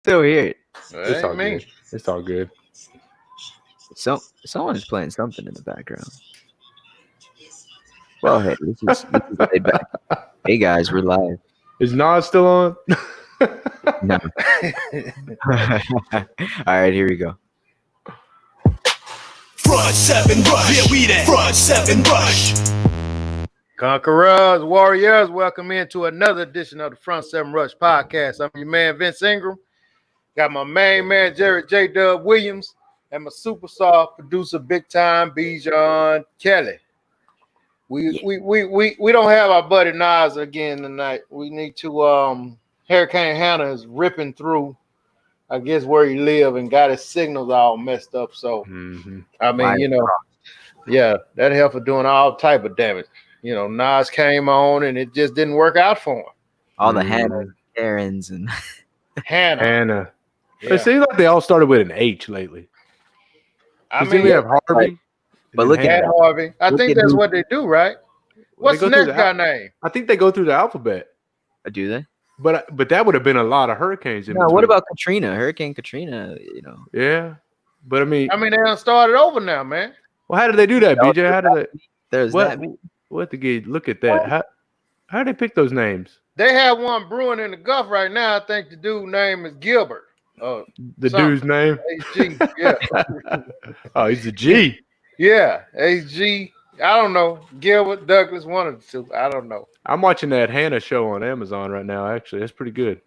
still hear it. It's all good. It's all good. Someone's playing something in the background. Well, hey, this is laid back. Hey guys, we're live. Is Nas still on? No. All right, here we go. Front 7 rush. Yeah, we that. Front 7 rush. Conquerors, Warriors, welcome into another edition of the Front 7 Rush podcast. I'm your man, Vince Ingram. Got my main man, Jared J. Dub Williams, and my superstar producer, big time, Bijan Kelly. We don't have our buddy Nas again tonight. We need to Hurricane Hannah is ripping through, I guess, where he live and got his signals all messed up. So I mean, yeah, that hell for doing all type of damage. Nas came on and it just didn't work out for him. All the Hannah, Karens, and Hannah. Yeah. It seems like they all started with an H lately. I mean, we have Harvey. But look at Harvey. I think that's what they do, right? What's the next guy name? I think they go through the alphabet. Do they? But that would have been a lot of hurricanes. No, what about Katrina? Hurricane Katrina, Yeah. But I mean, they done started over now, man. Well, how did they do that, BJ? How did they? There's what? that. What the gig? Look at that. How did they pick those names? They have one brewing in the Gulf right now. I think the dude's name is Gilbert. The dude's name? HG, yeah. Oh, he's a G. Yeah, HG. I don't know. Gilbert, Douglas, one of the two. I don't know. I'm watching that Hannah show on Amazon right now, actually. That's pretty good.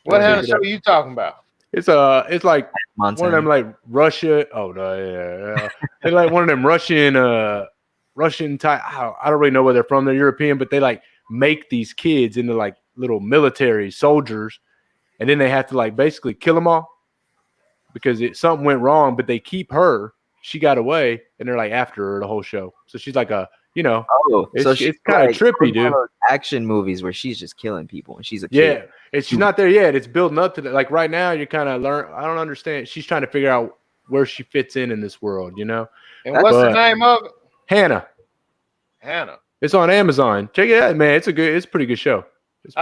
What Hannah show are you talking about? It's like Montana. One of them like Russia. Oh no, yeah. They're like one of them Russian type. I don't really know where they're from. They're European, but they like make these kids into like little military soldiers, and then they have to like basically kill them all because something went wrong. But they keep her. She got away, and they're like after her the whole show. So she's like it's kind of trippy, dude. Action movies where she's just killing people and she's a kid. Yeah, she's not there yet. It's building up to that. Like right now, you kind of learn. I don't understand. She's trying to figure out where she fits in this world, And what's the name of it? Hannah. It's on Amazon. Check it out, man. It's a pretty good show. If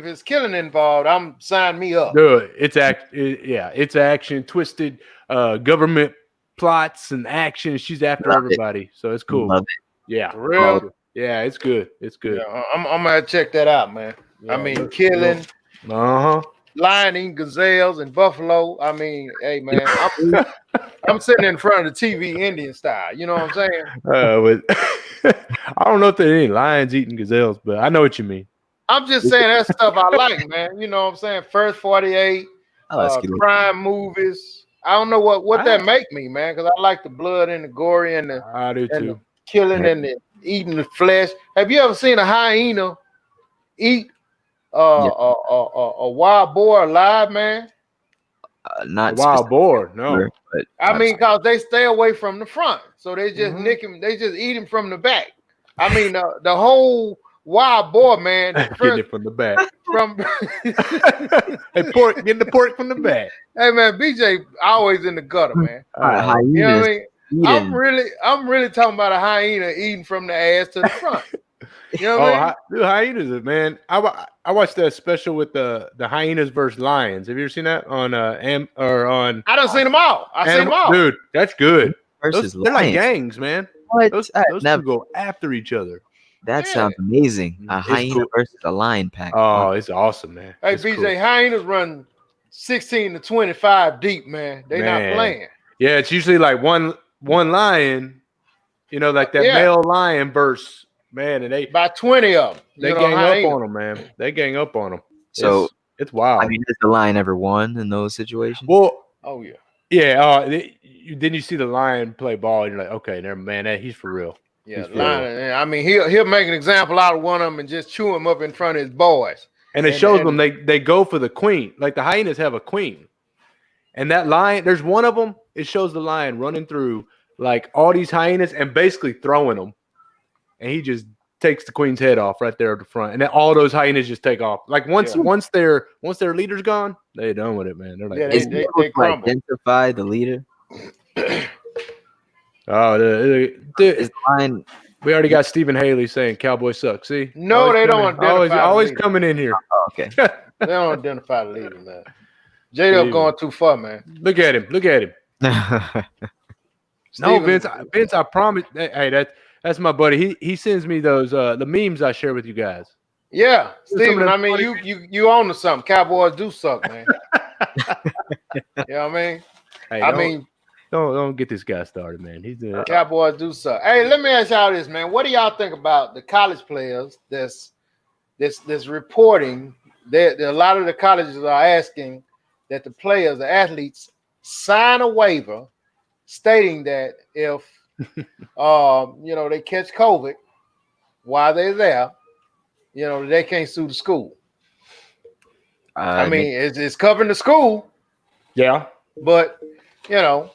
it's killing involved, sign me up. Good. It's action, twisted, government plots and action. She's after everybody, so it's cool. Love it. Yeah, for real. Yeah, it's good. It's good. Yeah, I'm gonna check that out, man. Yeah, killing. Lion eating gazelles and buffalo. Hey man, I'm sitting in front of the TV Indian style. You know what I'm saying? I don't know if there are any lions eating gazelles, but I know what you mean. I'm just saying that stuff I like, man. You know what I'm saying? First 48, crime movies. I don't know what that make me, man, because I like the blood and the gory and I do too. The killing and the eating the flesh. Have you ever seen a hyena eat a wild boar alive, man? Not wild boar, no. But because they stay away from the front, so they just nick him. They just eat him from the back. The whole wild boar, man. Getting it from the back. Getting the pork from the back. Hey man, BJ always in the gutter, man. You know what I mean? I'm really talking about a hyena eating from the ass to the front. You know what I mean? Dude, hyenas, man. I watched that special with the hyenas versus lions. Have you ever seen that on on? I done seen them all. I've seen them all, dude. That's good. They're like gangs, man. What? Those two go after each other. That sounds amazing. A hyena versus a lion pack. Oh, it's awesome, man. Hey, BJ, cool. Hyenas run 16 to 25 deep, man. They not playing. Yeah, it's usually like one lion, like that male lion versus man, and they about 20 of them. They gang up on them, man. They gang up on them. So it's wild. Has the lion ever won in those situations? Well, oh yeah. Yeah. Then you see the lion play ball, and you're like, okay, never man, he's for real. Yeah, lion. He'll make an example out of one of them and just chew him up in front of his boys. And it shows them they go for the queen. Like the hyenas have a queen, and that lion. There's one of them. It shows the lion running through like all these hyenas and basically throwing them, and he just takes the queen's head off right there at the front, and then all those hyenas just take off. Like once their leader's gone, they're done with it, man. They're like, they identify the leader. Is lion. We already got Stephen Haley saying Cowboys suck. See? No, they don't identify. Always coming in here. Oh, okay. They don't identify the leader, man. J-Dub going too far, man. Look at him. No, Vince, I promise. Hey, that's my buddy. He sends me those the memes I share with you guys. Yeah, Steven, I mean, you own to something. Cowboys do suck, man. You know what I mean? Hey, don't get this guy started, man. He's the Cowboys do suck. Hey, let me ask y'all this, man. What do y'all think about the college players that's reporting that a lot of the colleges are asking that the players, the athletes, sign a waiver stating that if they catch COVID while they're there, they can't sue the school. I mean, it's covering the school. Yeah. But, again,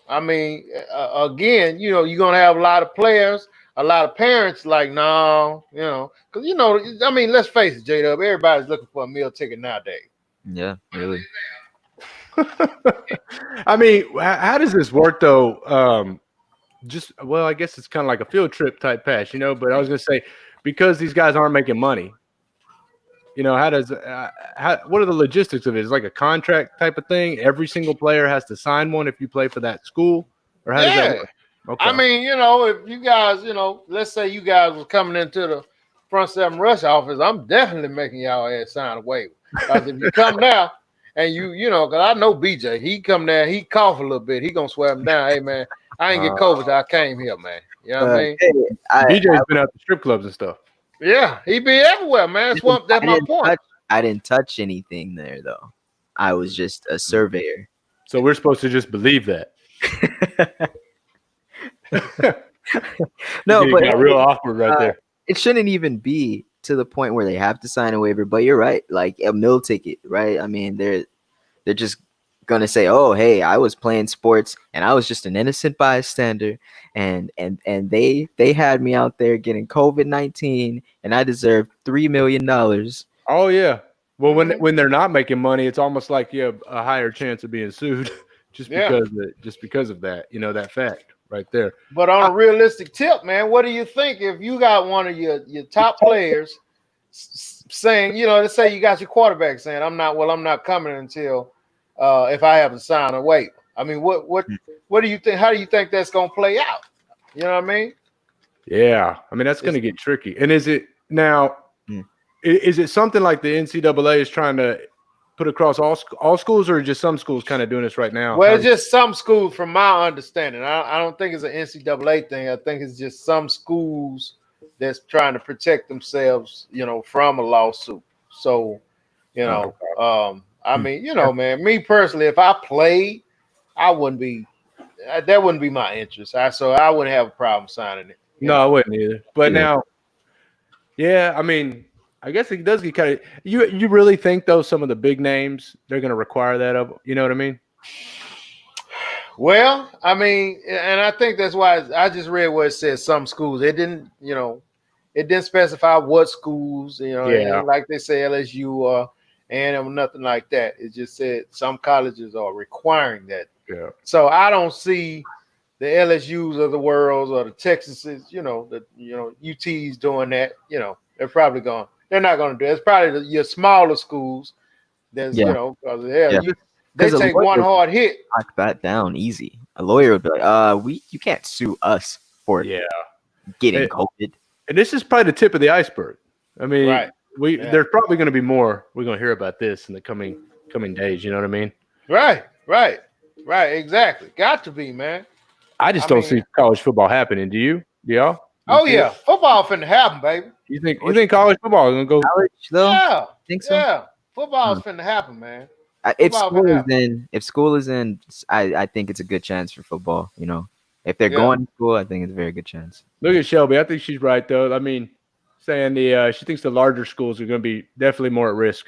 you're going to have a lot of players, a lot of parents like, no, because, let's face it, J-Dub, everybody's looking for a meal ticket nowadays. Yeah, really. I mean, how does this work, though? I guess it's kind of like a field trip type pass, but I was going to say, because these guys aren't making money, what are the logistics of it? Is it like a contract type of thing? Every single player has to sign one if you play for that school? Or how does that work? Okay. I mean, if you guys, let's say you guys was coming into the front seven rush office, I'm definitely making y'all ass sign a waiver. Because if you come now and because I know BJ, he come there, he cough a little bit, he gonna swear him down. Hey man, I ain't get COVID till I came here, man. You know what I mean? BJ's been out to strip clubs and stuff. Yeah, he be everywhere, man. That's my point. I didn't touch anything there, though. I was just a surveyor. So we're supposed to just believe that. No, but it got real awkward right there. It shouldn't even be to the point where they have to sign a waiver. But you're right, like a meal ticket, right? I mean, they're just gonna say, "Oh, hey, I was playing sports and I was just an innocent bystander, and they had me out there getting COVID-19, and I deserve $3 million." Oh yeah. Well, when they're not making money, it's almost like you have a higher chance of being sued just because of that, that fact right there. But on a realistic tip, man, what do you think if you got one of your top players saying, let's say you got your quarterback saying, I'm not coming until if I have to sign a waiver. I mean, what do you think? How do you think that's going to play out? You know what I mean? Yeah. I mean, that's going to get tricky. And is it now, is it something like the NCAA is trying to put across all schools, or just some schools kind of doing this right now? Well, it's just some schools from my understanding. I don't think it's an NCAA thing. I think it's just some schools that's trying to protect themselves, from a lawsuit. So, I mean, man, me personally, if I played, that wouldn't be my interest. So I wouldn't have a problem signing it. No, I wouldn't either. But now, I mean, I guess it does get kind of – you really think, though, some of the big names, they're going to require that of – you know what I mean? Well, I mean, and I think that's why I just read where it says some schools. It didn't, it didn't specify what schools, like they say LSU or A&M, nothing like that. It just said some colleges are requiring that. Yeah. So I don't see the LSUs of the world or the Texases, UTs doing that. They're probably going. They're not going to do it. It's probably your smaller schools. There's, because they take one hard hit. Knock that down easy. A lawyer would be like, you can't sue us for getting COVID. And this is probably the tip of the iceberg. I mean, there's probably going to be more. We're going to hear about this in the coming days. You know what I mean? Right. Exactly. Got to be, man. I don't see college football happening. Do you? Yeah. Oh yeah, football finna happen, baby. You think college football is gonna go? College though? Yeah. Think so? Yeah. Football is finna happen, man. If school is in, I think it's a good chance for football. If they're going to school, I think it's a very good chance. Look at Shelby. I think she's right though. I mean, saying she thinks the larger schools are going to be definitely more at risk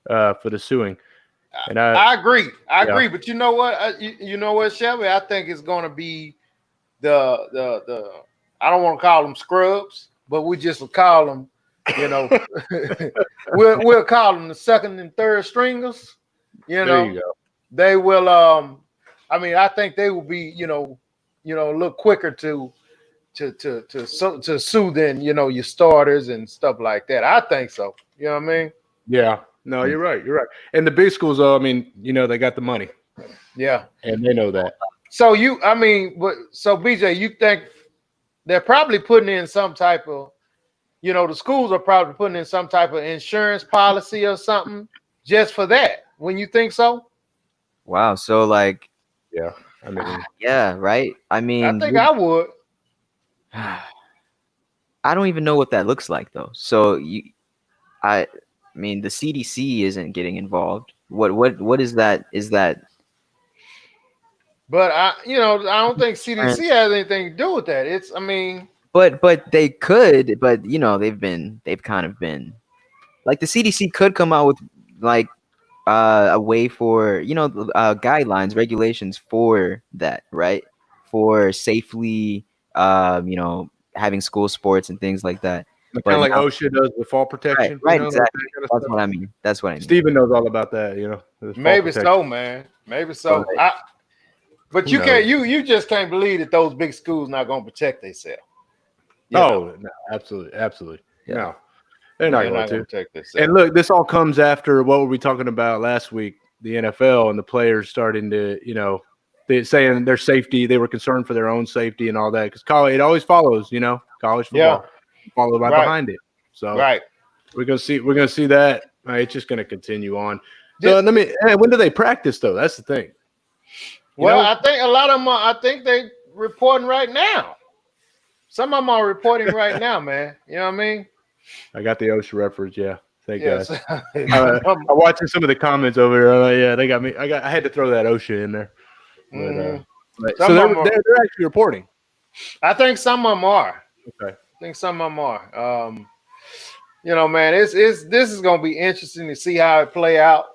for the suing. And I agree. But you know what? You know what, Shelby? I think it's going to be the I don't want to call them scrubs, but we just will call them. We'll call them the second and third stringers. There you go. They will. I mean, I think they will be. A little quicker to sue than your starters and stuff like that. I think so. You know what I mean? Yeah. No, you're right. You're right. And the big schools, though, I mean, they got the money. Yeah. And they know that. So so BJ, you think they're probably putting in some type of, the schools are probably putting in some type of insurance policy or something just for that. When you think so? Wow. So like, yeah, I mean, yeah, right. I mean, I think I would. I don't even know what that looks like though. So I mean, the CDC isn't getting involved. What is that? Is that? But I don't think CDC has anything to do with that. But they could. But they've kind of been like the CDC could come out with like a way for guidelines, regulations for that, right? For safely having school sports and things like that. Kind of like OSHA does with fall protection. Right, exactly. That's what I mean. That's what I mean. Steven knows all about that, Maybe so, man. Maybe so. But you can't. You just can't believe that those big schools not going to protect themselves. No, absolutely. Yeah. No, they're not going to protect themselves. And look, this all comes after what were we talking about last week? The NFL and the players starting to, they saying their safety. They were concerned for their own safety and all that because college. It always follows, college football. Followed right behind it. So we're gonna see that. It's just gonna continue on. So when do they practice though? That's the thing. I think a lot of them I think they reporting right now. Some of them are reporting right now, man. You know what I mean? I got the OSHA reference, yeah. Thank God. I'm watching some of the comments over here. Yeah, they got me. I had to throw that OSHA in there. But, so they're actually reporting. I think some of them are. Okay. I think some of them are. Man, this is gonna be interesting to see how it play out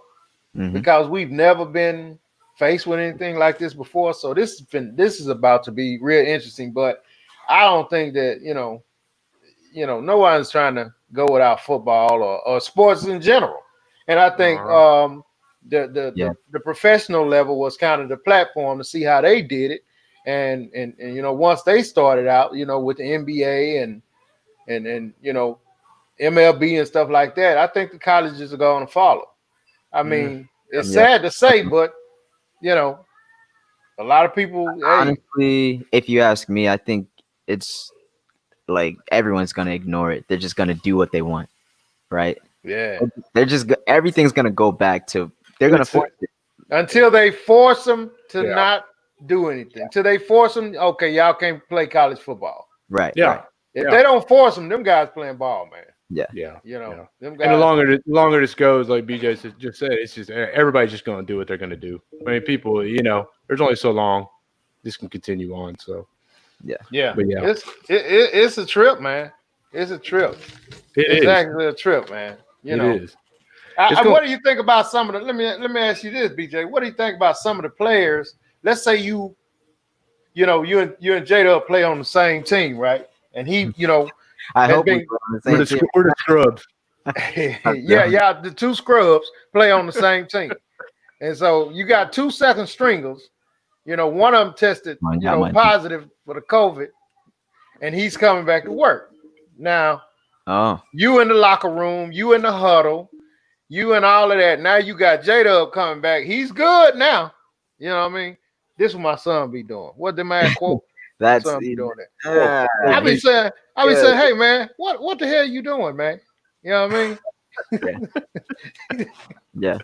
because we've never been faced with anything like this before. So this is about to be real interesting. But I don't think that no one's trying to go without football or sports in general. And I think the professional level was kind of the platform to see how they did it. And once they started out, with the NBA and MLB and stuff like that, I think the colleges are going to follow. I mean, it's sad to say, but a lot of people. Honestly, if you ask me, I think it's like everyone's going to ignore it. They're just going to do what they want, right? Yeah. Everything's going to go back to. They're going to force it until they force them to not do anything. Till they force them, okay, y'all can't play college football. Right. Yeah. Right. If they don't force them guys playing ball, man. Yeah. Them guys. And the longer this goes, like BJ just said, it's just everybody's just going to do what they're going to do. I mean, people, there's only so long this can continue on. So, yeah. But it's a trip, man. It's a trip. It's actually a trip, man. It is. What do you think about some of the? Let me ask you this, BJ. What do you think about some of the players? Let's say you and J-Dub play on the same team, right? And he, I hope we're the scrubs. The two scrubs play on the same team, and so you got two second stringers. One of them tested, positive for the COVID, and he's coming back to work now. Oh, you in the locker room, you in the huddle, you and all of that. Now you got J-Dub coming back. He's good now. You know what I mean? This is what my son be doing. What the man quote? That's son be doing that. I be saying, hey man, what the hell you doing, man? You know what I mean? Yeah.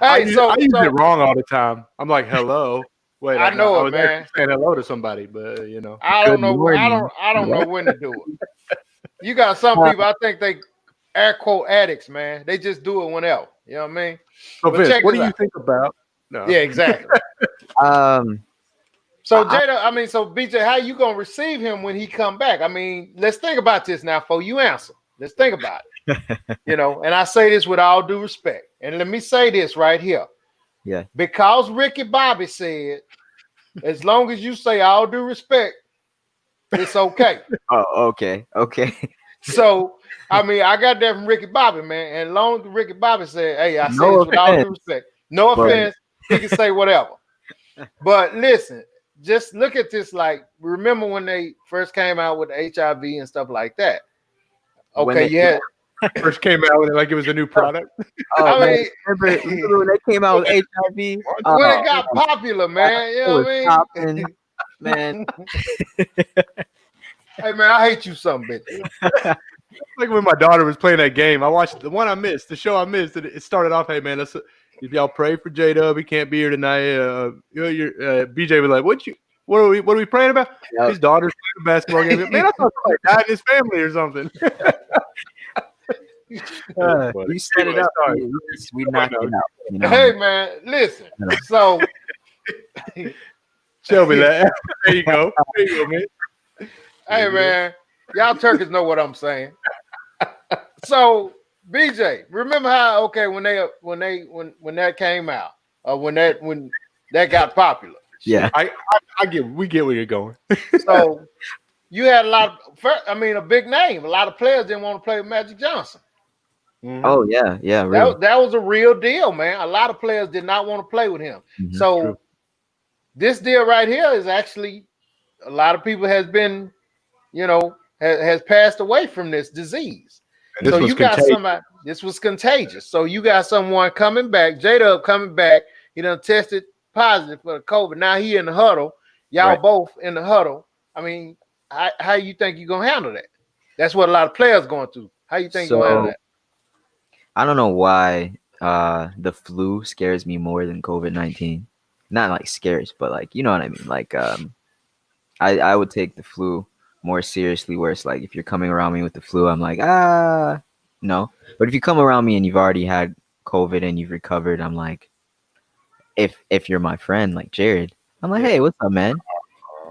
Hey, I use it wrong all the time. I'm like, hello. Wait, I know it, man. Saying hello to somebody, but I don't know. I don't know when to do it. You got some people. I think they air quote addicts, man. They just do it whenever. You know what I mean? So Vince, what do you think about? No. Yeah, exactly. So Jada, so BJ, how you gonna receive him when he come back? I mean, let's think about this now before you answer. Let's think about it. And I say this with all due respect. And let me say this right here. Yeah. Because Ricky Bobby said, as long as you say all due respect, it's okay. Oh, okay. So, I got that from Ricky Bobby, man. And as long as Ricky Bobby said, hey, I say No this with all due respect. No offense. He can say whatever. But listen, just look at this. Like, remember when they first came out with HIV and stuff like that? Okay, First came out with it like it was a new product. I mean, remember when they came out with HIV? When it got popular, man. You know what I mean? Man. Hey, man, I hate you some bitch. Like when my daughter was playing that game, I watched the one I missed, the show I missed. And it started off, hey, man, if y'all pray for J-Dub, he can't be here tonight. BJ was like, what are we praying about? Yep. His daughter's playing a basketball game. Man, I thought somebody died in his family or something. You set it up. We knocked it out. You know? Hey, man, listen. So, Shelby, there you go. There you go, man. Hey, man, y'all Turkish know what I'm saying. So, BJ, remember how when that came out, when that got popular? Yeah, we get where you're going. So you had a big name. A lot of players didn't want to play with Magic Johnson. Mm-hmm. Oh yeah, really. That was a real deal, man. A lot of players did not want to play with him. Mm-hmm. So this deal right here is actually a lot of people has been, has passed away from this disease. So you got somebody. This was contagious. So you got someone coming back, J-Dub coming back. He done tested positive for the COVID. Now he in the huddle. Y'all both in the huddle. I mean, how you think you're gonna handle that? That's what a lot of players going through. How you think you're gonna handle that? I don't know why the flu scares me more than COVID-19. Not like scares, but like, you know what I mean? Like I would take the flu more seriously, where it's like if you're coming around me with the flu, I'm like, no. But if you come around me and you've already had COVID and you've recovered, I'm like, if you're my friend, like Jared, I'm like, hey, what's up, man?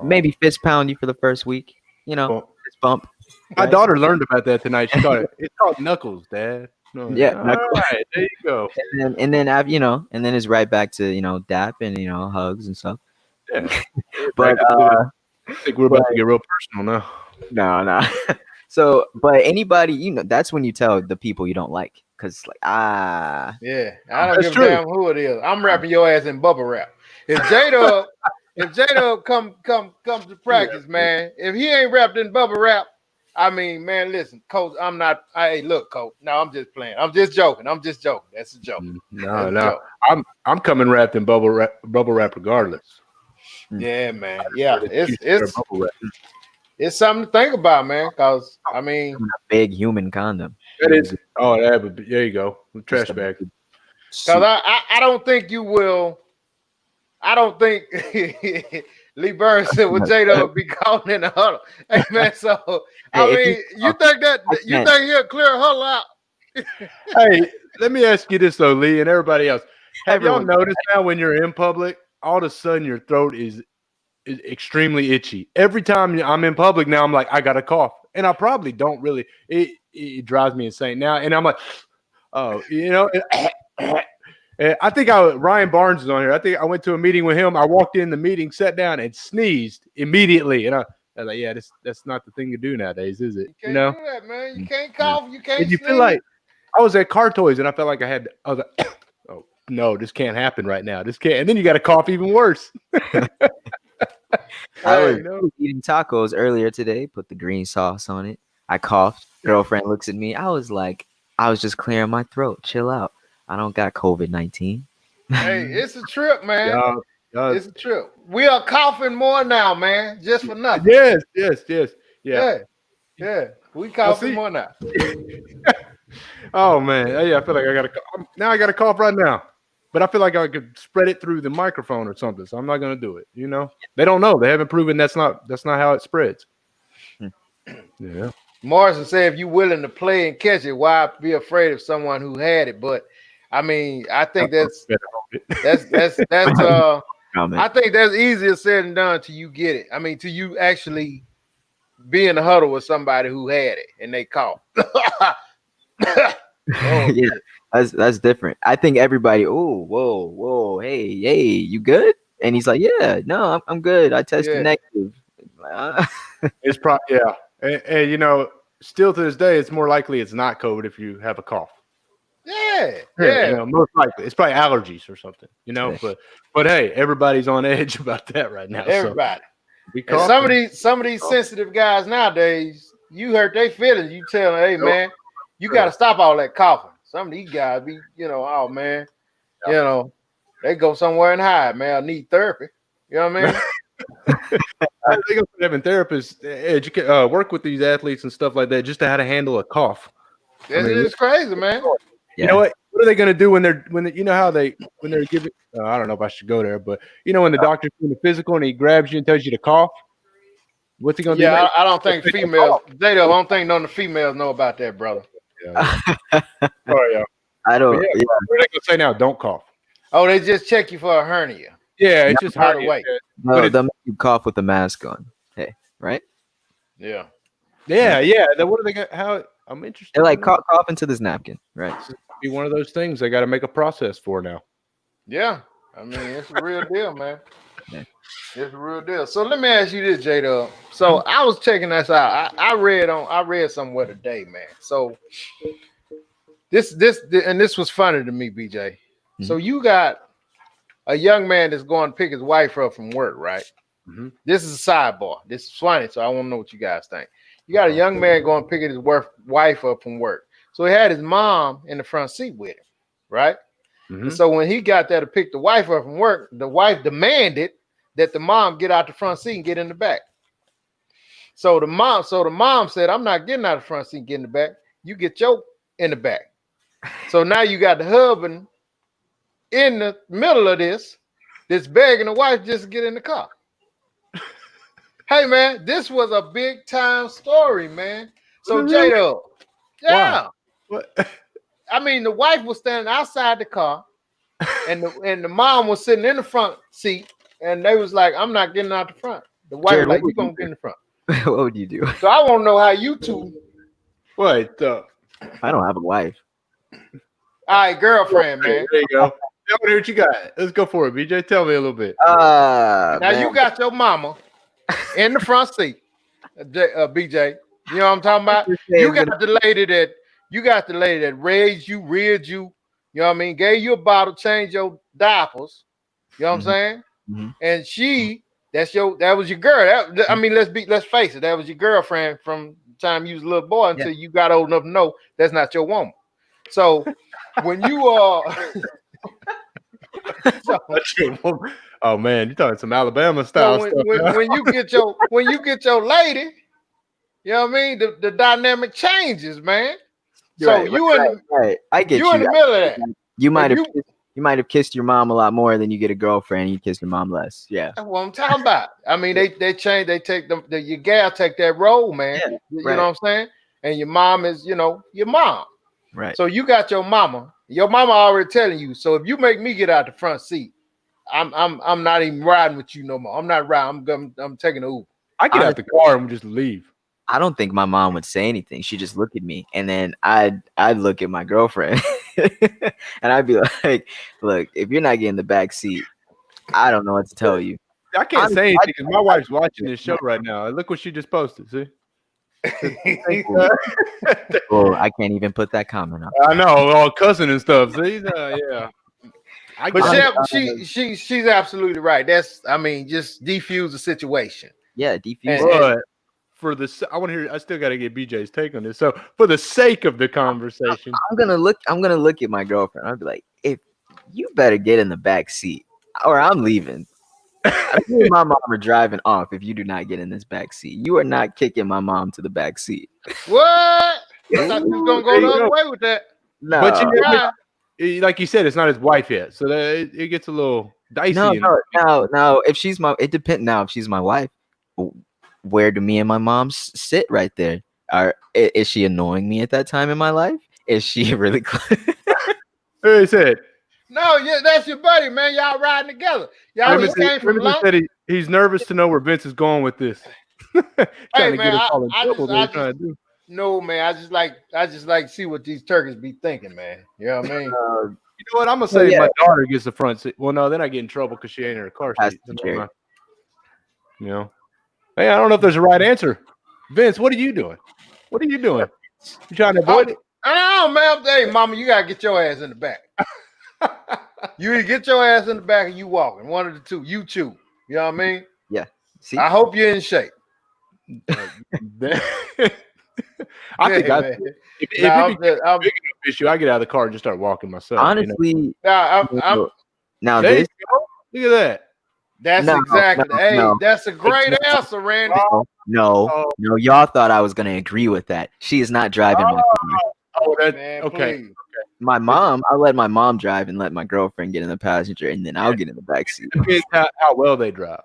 Maybe fist pound you for the first week, fist bump. My daughter learned about that tonight. She called it's called knuckles, Dad. No, yeah, knuckles. All right, there you go. And then it's right back to dap and hugs and stuff. Yeah. But I think we're about to get real personal now. No. So, but anybody, that's when you tell the people you don't like, because like yeah, I don't give a damn who it is. I'm wrapping your ass in bubble wrap. If J-Dub come to practice, man, if he ain't wrapped in bubble wrap, I mean, man, listen, coach, I'm not. Hey, look, coach. No, I'm just playing. I'm just joking. That's a joke. No. I'm coming wrapped in bubble wrap regardless. Yeah, man. Yeah, it's something to think about, man. Because I mean, a big human condom. It is. Oh, there you go. Trash bag. Because I don't think you will. I don't think Lee Burns said with J-Dub be caught in the huddle. Hey, man. So I mean, you think he'll clear a huddle out? Hey, let me ask you this though, Lee, and everybody else. Have y'all noticed now when you're in public, all of a sudden your throat is extremely itchy? Every time I'm in public now, I'm like, I got a cough, and I probably don't really. It drives me insane now, and I'm like, oh, I think Ryan Barnes is on here. I think I went to a meeting with him. I walked in the meeting, sat down, and sneezed immediately, and I was like, yeah, that's not the thing to do nowadays, is it? You can't do that, man. You can't cough. You can't. Did you feel like I was at Car Toys, and I felt like I was like, oh no, this can't happen right now. This can't. And then you got to cough even worse. I was eating tacos earlier today, put the green sauce on it. I coughed. Girlfriend looks at me. I was like, I was just clearing my throat. Chill out. I don't got COVID-19. Hey, it's a trip, man. It's a trip. We are coughing more now, man, just for nothing. Yes. Yeah. We coughing more now. Oh, man. Yeah, I feel like I got to cough. Now I got to cough right now. But I feel like I could spread it through the microphone or something, so I'm not going to do it. They don't know. They haven't proven that's not how it spreads. Yeah. Morrison said, if you're willing to play and catch it, why be afraid of someone who had it? But I mean, I think that's I think that's easier said than done till you get it. I mean, till you actually be in the huddle with somebody who had it and they caught. Yeah, that's different. I think everybody, whoa, hey, you good? And he's like, yeah, no, I'm good. I tested negative. It's probably and still to this day, it's more likely it's not COVID if you have a cough. Yeah. Most likely it's probably allergies or something. But hey, everybody's on edge about that right now. Everybody. So. Some of these sensitive guys nowadays, you hurt their feelings. You tell them, hey man, you got to stop all that coughing. Some of these guys be, oh man, they go somewhere and hide, man. I need therapy. You know what I mean? They go having therapists work with these athletes and stuff like that just to how to handle a cough. It's crazy, man. You know what? What are they going to do when they're giving? I don't know if I should go there, but when the doctor's doing the physical and he grabs you and tells you to cough, what's he going to do? Yeah, I don't think females. I don't think none of the females know about that, brother. Yeah. Sorry, y'all. I don't. Yeah. What are they going to say now? Don't cough. Oh, they just check you for a hernia. Yeah, it's just hard to wait. No, they'll make you cough with a mask on. Hey, right? Yeah. Then what are they going? How? I'm interested. They're like cough into this napkin, right? This be one of those things they got to make a process for now. Yeah, I mean it's a real deal, man. Yeah. It's a real deal. So let me ask you this, J-Dub. So I was checking this out. I read somewhere today, man. So this was funny to me, BJ. Mm-hmm. So you got a young man that's going to pick his wife up from work, right? Mm-hmm. This is a sidebar. This is funny, so I want to know what you guys think. You got a young man going to pick his wife up from work. So he had his mom in the front seat with him, right? Mm-hmm. So when he got there to pick the wife up from work, the wife demanded that the mom get out the front seat and get in the back. So the mom said, "I'm not getting out of the front seat and get in the back. You get your in the back." So now you got the husband in the middle of this begging the wife just to get in the car. Hey man, this was a big time story, man. So J-Dub, yeah. Wow. What? I mean, the wife was standing outside the car, and the mom was sitting in the front seat, and they was like, "I'm not getting out the front." The wife was like, "You gonna get in the front?" What would you do? So I want to know how you two. What? I don't have a wife. All right, girlfriend, man. There you go. Tell me what you got. Let's go for it, BJ. Tell me a little bit. Now man. You got your mama in the front seat, BJ. You know what I'm talking about? You got the lady that raised you, reared you. You know what I mean? Gave you a bottle, changed your diapers. You know what I'm saying? Mm-hmm. And that was your girl. Let's face it, that was your girlfriend from the time you was a little boy until you got old enough to know that's not your woman. So when you oh man, you're talking some Alabama style stuff. When you get your lady, you know what I mean? The dynamic changes, man. So right. I get you. You in the middle of that. You might have kissed your mom a lot more than you get a girlfriend. You kiss your mom less. Yeah. That's what I'm talking about. I mean, they change. They take your gal take that role, man. Yeah, you know what I'm saying? And your mom is, your mom. Right. So you got your mama. Your mama already telling you. So if you make me get out the front seat, I'm not even riding with you no more. I'm not riding. I'm taking the Uber. I get out the car and just leave. I don't think my mom would say anything. She just look at me, and then I'd look at my girlfriend, and I'd be like, "Look, if you're not getting the back seat, I don't know what to tell you." I can't say anything because my wife's watching this show right now. Look what she just posted. See. Well, I can't even put that comment up. I know, all cussing and stuff. See, yeah. But she's absolutely right. That's, just defuse the situation. Yeah, defuse. But I want to hear. I still got to get BJ's take on this. So, for the sake of the conversation, I'm gonna look at my girlfriend. I'll be like, "If you better get in the back seat, or I'm leaving." Me and my mom are driving off if you do not get in this back seat. You are not kicking my mom to the back seat. What? I thought you was gonna go the other way with that. No, but like you said, it's not his wife yet, so it gets a little dicey. No. If she's it depends. Now, if she's my wife, where do me and my mom sit right there? Is she annoying me at that time in my life? Is she really close? Who said? No, yeah, that's your buddy, man. Y'all riding together. Y'all came from lunch. Said he's nervous to know where Vince is going with this. Hey man, no man. I just like to see what these turkeys be thinking, man. You know what I mean? You know what? I'm gonna say my daughter gets the front seat. Well, no, then I get in trouble because she ain't in her car seat. You know. Hey, I don't know if there's a right answer. Vince, what are you doing? You trying to avoid it? I don't know, man. Hey, mama, you gotta get your ass in the back. You either get your ass in the back or you walking. One of the two. You choose. You know what I mean? Yeah. See? I hope you're in shape. I think Yeah, if man. it Nah, becomes a big enough issue, I get out of the car and just start walking myself. Honestly, nah, now There this you go. Look at that. that's no, exactly. no, Hey, no, that's a great no, answer, Randy. no, Oh, no. Y'all thought I was gonna agree with that. She is not driving my car. that Man, okay. please. My mom, I'll let my mom drive and let my girlfriend get in the passenger, and then I'll get in the back seat. Depends how well they drive.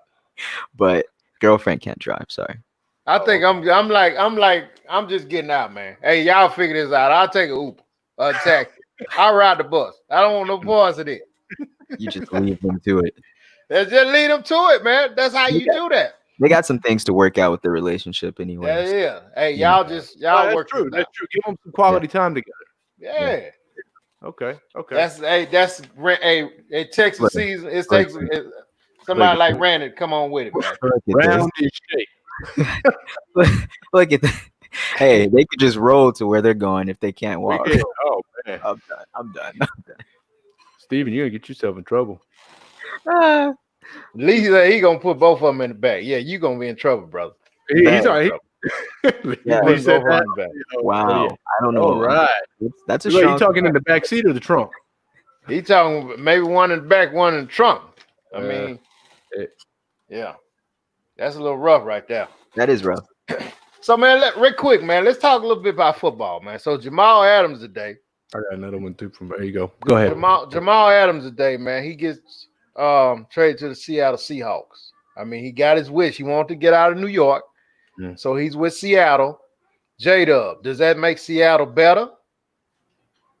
But girlfriend can't drive. Sorry. I think I'm just getting out, man. Hey, y'all figure this out. I'll take an Uber, a taxi. I'll ride the bus. I don't want no parts of it. You just leave them to it. Let's just lead them to it, man. That's how you do that. They got some things to work out with the relationship, anyways. Yeah. Hey, Yeah. y'all That's work true. this That's out. true. Give them some quality time together. Yeah. Okay. That's Texas Look, season. It look, takes somebody look, like Randy to come on with it, man. Look at Round in shape. this. Look at that. Hey, they could just roll to where they're going if they can't walk. Oh man, I'm done. Steven, you're gonna get yourself in trouble. Ah, At least he gonna put both of them in the back. Yeah, you gonna be in trouble, brother. He's all right. Yeah. He said that. wow. Yeah. I don't know. All right. That's a Wait, strong. you talking in the back seat or the trunk? He talking maybe one in the back, one in the trunk. I mean, yeah, that's a little rough right there. That is rough. So, man, real quick, man, let's talk a little bit about football, man. So, Jamal Adams today. I got another one too from there. You go. Go ahead. Jamal Adams today, man. He gets traded to the Seattle Seahawks. I mean, he got his wish. He wanted to get out of New York, so he's with Seattle. J-Dub, does that make Seattle better?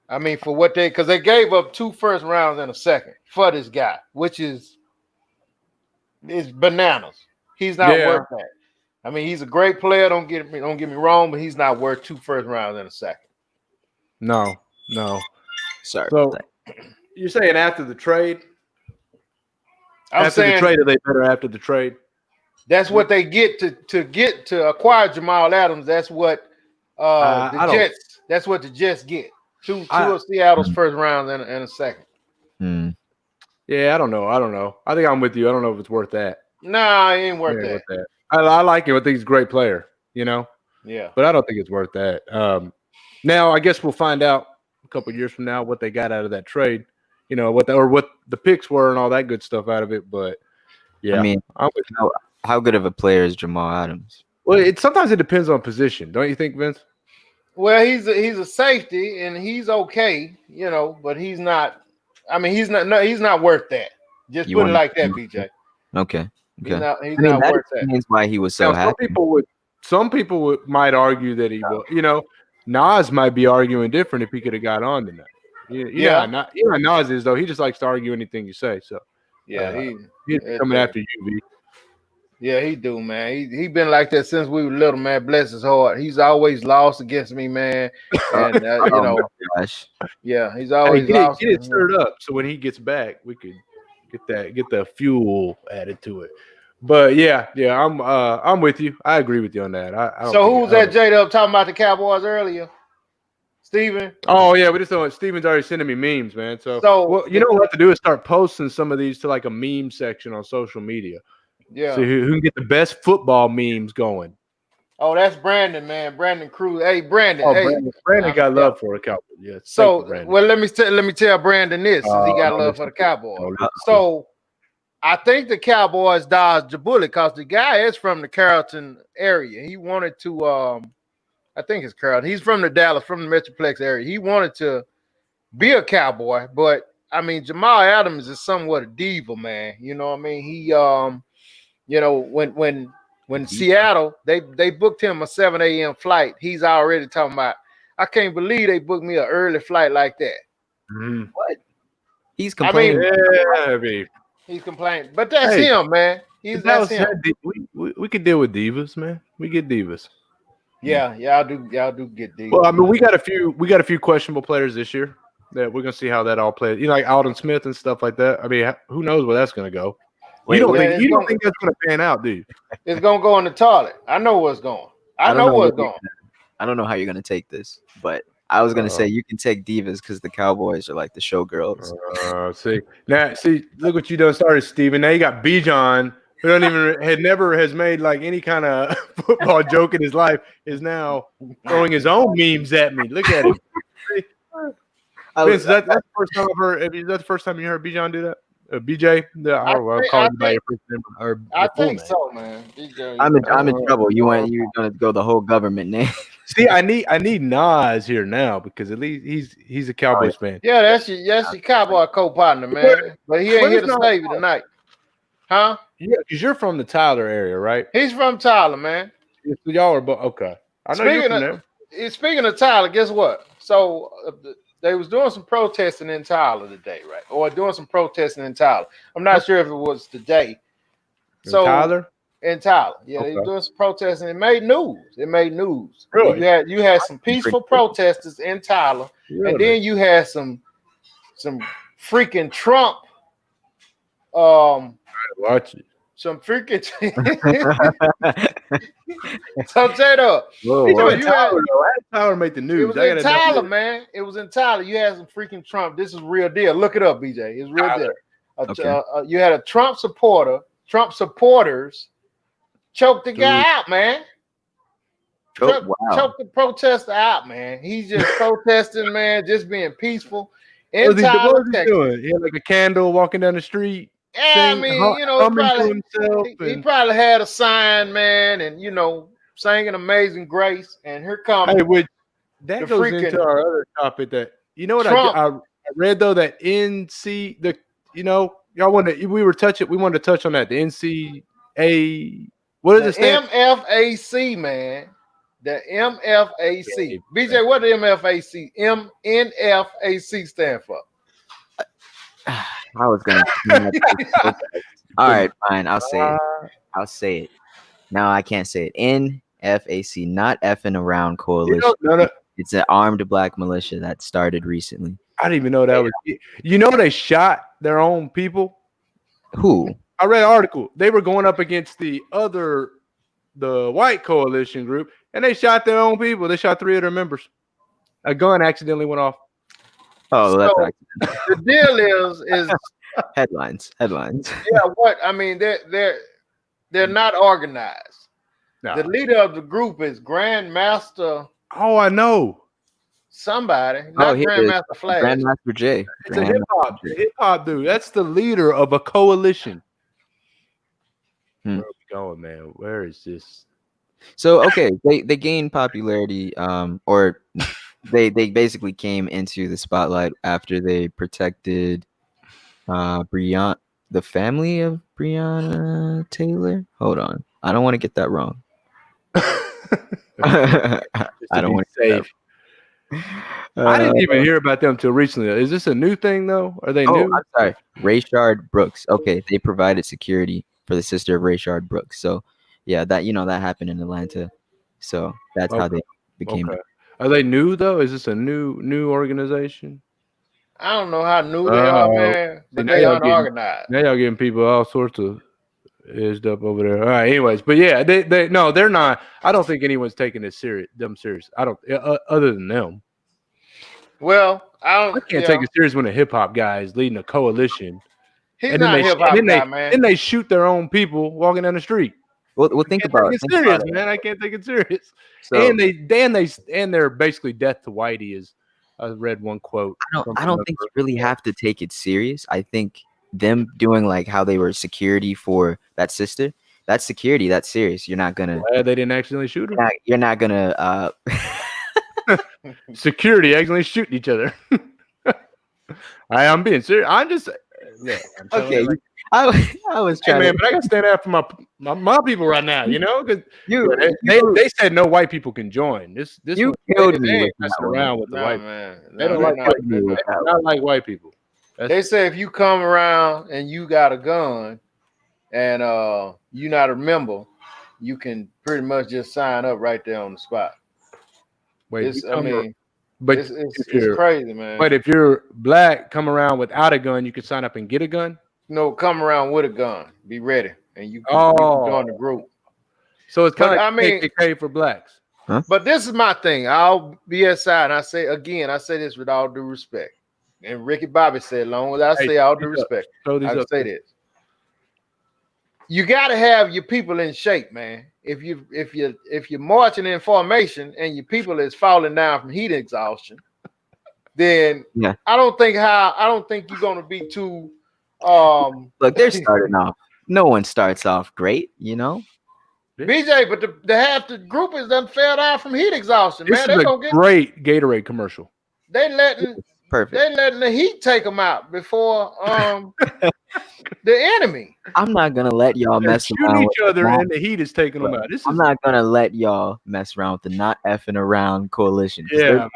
I mean, for what because they gave up 2 first rounds and a second for this guy, which is bananas. He's not worth that. I mean, he's a great player. Don't get me wrong, but he's not worth 2 first rounds and a second. No. Sorry. So you're saying after the trade? I'm saying the trade, are they better after the trade? That's what they get to acquire Jamal Adams. That's what the Jets. That's what the Jets get. Two of Seattle's first rounds and a second. Yeah, I don't know. I think I'm with you. I don't know if it's worth that. Nah, it ain't worth that. I like him. I think he's a great player. Yeah. But I don't think it's worth that. Now I guess we'll find out a couple of years from now what they got out of that trade. What the picks were and all that good stuff out of it. But yeah, I mean, how good of a player is Jamal Adams? Well, sometimes it depends on position, don't you think, Vince? Well, he's a safety and he's okay, but he's not. I mean, he's not worth that. Just put it like that, BJ. Okay. He's not worth that. That's why he was so happy. Some people might argue that he will. Nas might be arguing different if he could have got on tonight. Nas is though. He just likes to argue anything you say. So he's coming after you, V. Yeah, he do, man. He been like that since we were little, man. Bless his heart. He's always lost against me, man. And he's always lost. Get it stirred up so when he gets back, we could get the fuel added to it. But yeah, I'm with you. I agree with you on that. So who was that J-Dub talking about the Cowboys earlier? Steven? Oh yeah, we just don't. Steven's already sending me memes, man. So what we have to do is start posting some of these to like a meme section on social media. Yeah. So who can get the best football memes going? Oh, that's Brandon, man. Brandon Cruz. Hey, Brandon. Brandon got love for a Cowboy. Yeah. So let me tell Brandon this. Since he got love for the Cowboys. So I think the Cowboys dodged a bullet because the guy is from the Carrollton area. He wanted to I think it's Carrollton. He's from the Dallas, from the Metroplex area. He wanted to be a Cowboy, but I mean Jamal Adams is somewhat a diva, man. You know what I mean? He when Seattle they booked him a 7 a.m. flight, he's already talking about, I can't believe they booked me an early flight like that. What? He's complaining. He's complaining, but that's him, man. That's him. We could deal with divas, man. We get divas. Yeah, y'all do get divas. Well, I mean, we got a few questionable players this year that we're gonna see how that all plays. Like Alden Smith and stuff like that. I mean, who knows where that's gonna go? You don't think that's gonna pan out, do you? It's gonna go in the toilet. I know what's going. I know what's going. I don't know how you're gonna take this, but I was gonna say you can take divas because the Cowboys are like the showgirls. See, look what you done started, Steven. Now you got Bijan never has made like any kind of football joke in his life is now throwing his own memes at me. Look at him. Vince, that's the first time I've heard. Is that the first time you heard Bijan do that? BJ, I'll call you by your first name or I full think name. So, man. BJ, I'm in trouble. You're gonna go the whole government name. See, I need Nas here now because at least he's a Cowboys fan. Yeah, that's your Cowboy co-partner, man. But he ain't here to save you tonight, huh? Yeah, because you're from the Tyler area, right? He's from Tyler, man. So y'all are both okay. I know you're from there. Speaking of Tyler, guess what? So they was doing some protesting in Tyler today, right? Or doing some protesting in Tyler. I'm not sure if it was today. So Tyler? In Tyler. Yeah, they were doing some protesting. It made news. Really? You had some peaceful protesters in Tyler, and then you had some freaking Trump. Watch it. Some freaking. So J-Dub. Tyler made the news. It was in Tyler, man. It was in Tyler. You had some freaking Trump. This is real deal. Look it up, BJ. It's real deal. You had a Trump supporters choke the guy out, man. Choke the protester out, man. He's just protesting, man, just being peaceful. In Tyler, what was he doing? He had like a candle walking down the street. Yeah, I mean, he probably had a sign, man, and singing Amazing Grace. And here comes that goes into our other topic. That what I read though, that y'all wanted we wanted to touch on that. The NCA, what is it? MFAC, man. The MFAC. BJ, what does NFAC stand for? I was gonna. All right, fine. I'll say it. No, I can't say it. NFAC, not effing around coalition. No. It's an armed black militia that started recently. I didn't even know that was. They shot their own people. Who? I read an article. They were going up against the white coalition group, and they shot their own people. They shot 3 of their members. A gun accidentally went off. Oh, that's the deal is headlines. Yeah, what I mean, they're not organized. No. The leader of the group is Grandmaster. Oh, I know. Somebody, not Grandmaster Flash. Grandmaster J. It's a hip hop dude. That's the leader of a coalition. Where are we going, man? Where is this? So okay, they gained popularity, or they basically came into the spotlight after they protected the family of Breonna Taylor. Hold on, I don't want to get that wrong. I don't want to say. I didn't even hear about them till recently. Is this a new thing though? Are they new? I'm sorry, Rayshard Brooks. Okay, they provided security for the sister of Rayshard Brooks. So yeah, that that happened in Atlanta. So that's how they became. Okay. Are they new though? Is this a new organization? I don't know how new they are, man. But they unorganized. Now y'all getting people all sorts of edged up over there. All right, anyways, but yeah, they're not. I don't think anyone's taking them serious. I don't, other than them. Well, I can't take it serious when a hip hop guy is leading a coalition. He's not a hip hop guy, man. Then they shoot their own people walking down the street. Well, think about it. Serious, man. I can't take it serious. So, and they're basically death to whitey. Is I read one quote. I don't think you really have to take it serious. I think them doing like how they were security for that sister, that's security. That's serious. You're not gonna. Glad they didn't accidentally shoot her. You're not gonna. Security accidentally shooting each other. I'm being serious. I'm just. Look, okay. I was trying. Hey man, but I gotta stand out for my people right now. Because they said no white people can join. This you killed me. Messing around with the white man. They don't like white people. They do not like white people. They say if you come around and you got a gun, and you're not a member, you can pretty much just sign up right there on the spot. Wait, it's crazy, man. But if you're black, come around without a gun, you can sign up and get a gun. No, come around with a gun. Be ready, and you can join the group. So it's kind of like KKK for blacks. Huh? But this is my thing. I'll be aside, and I say this with all due respect. And Ricky Bobby said, long as I say all due respect, I say this. you got to have your people in shape, man. If you're marching in formation and your people is falling down from heat exhaustion, then I don't think you're gonna be too. Look, they're starting off. No one starts off great, you know. BJ, but the half the group is done fell down from heat exhaustion, this man. This is a great Gatorade commercial. They letting the heat take them out before the enemy. I'm not gonna let y'all mess around with each other, and the heat is taking them out. I'm not gonna let y'all mess around with the not effing around coalition. Yeah,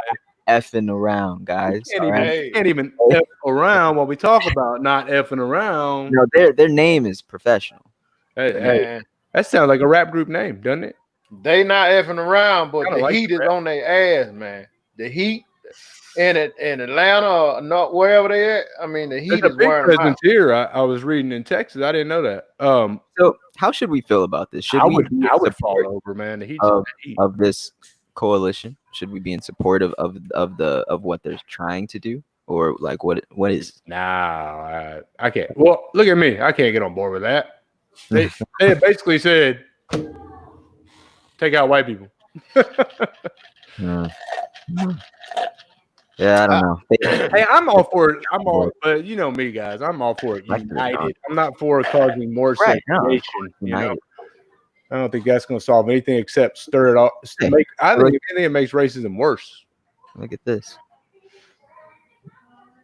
effing around, guys. Can't even F around when we talk about not effing around. No, their name is professional. Hey, that sounds like a rap group name, doesn't it? They not effing around, but the heat is on their ass, man. The heat in Atlanta or not wherever they at. I mean, the heat is wearing them out. Here. I was reading in Texas. I didn't know that. So how should we feel about this? Should I we would fall over, man. The heat of this coalition? Should we be in support of what they're trying to do, or like what is? Nah, I can't. Well, look at me. I can't get on board with that. They basically said, take out white people. Yeah, I don't know. Hey, I'm all for it. But you know me, guys. I'm all for it. United. I'm not for causing more segregation. You know? I don't think that's going to solve anything except stir it up. I think if anything, it makes racism worse. Look at this.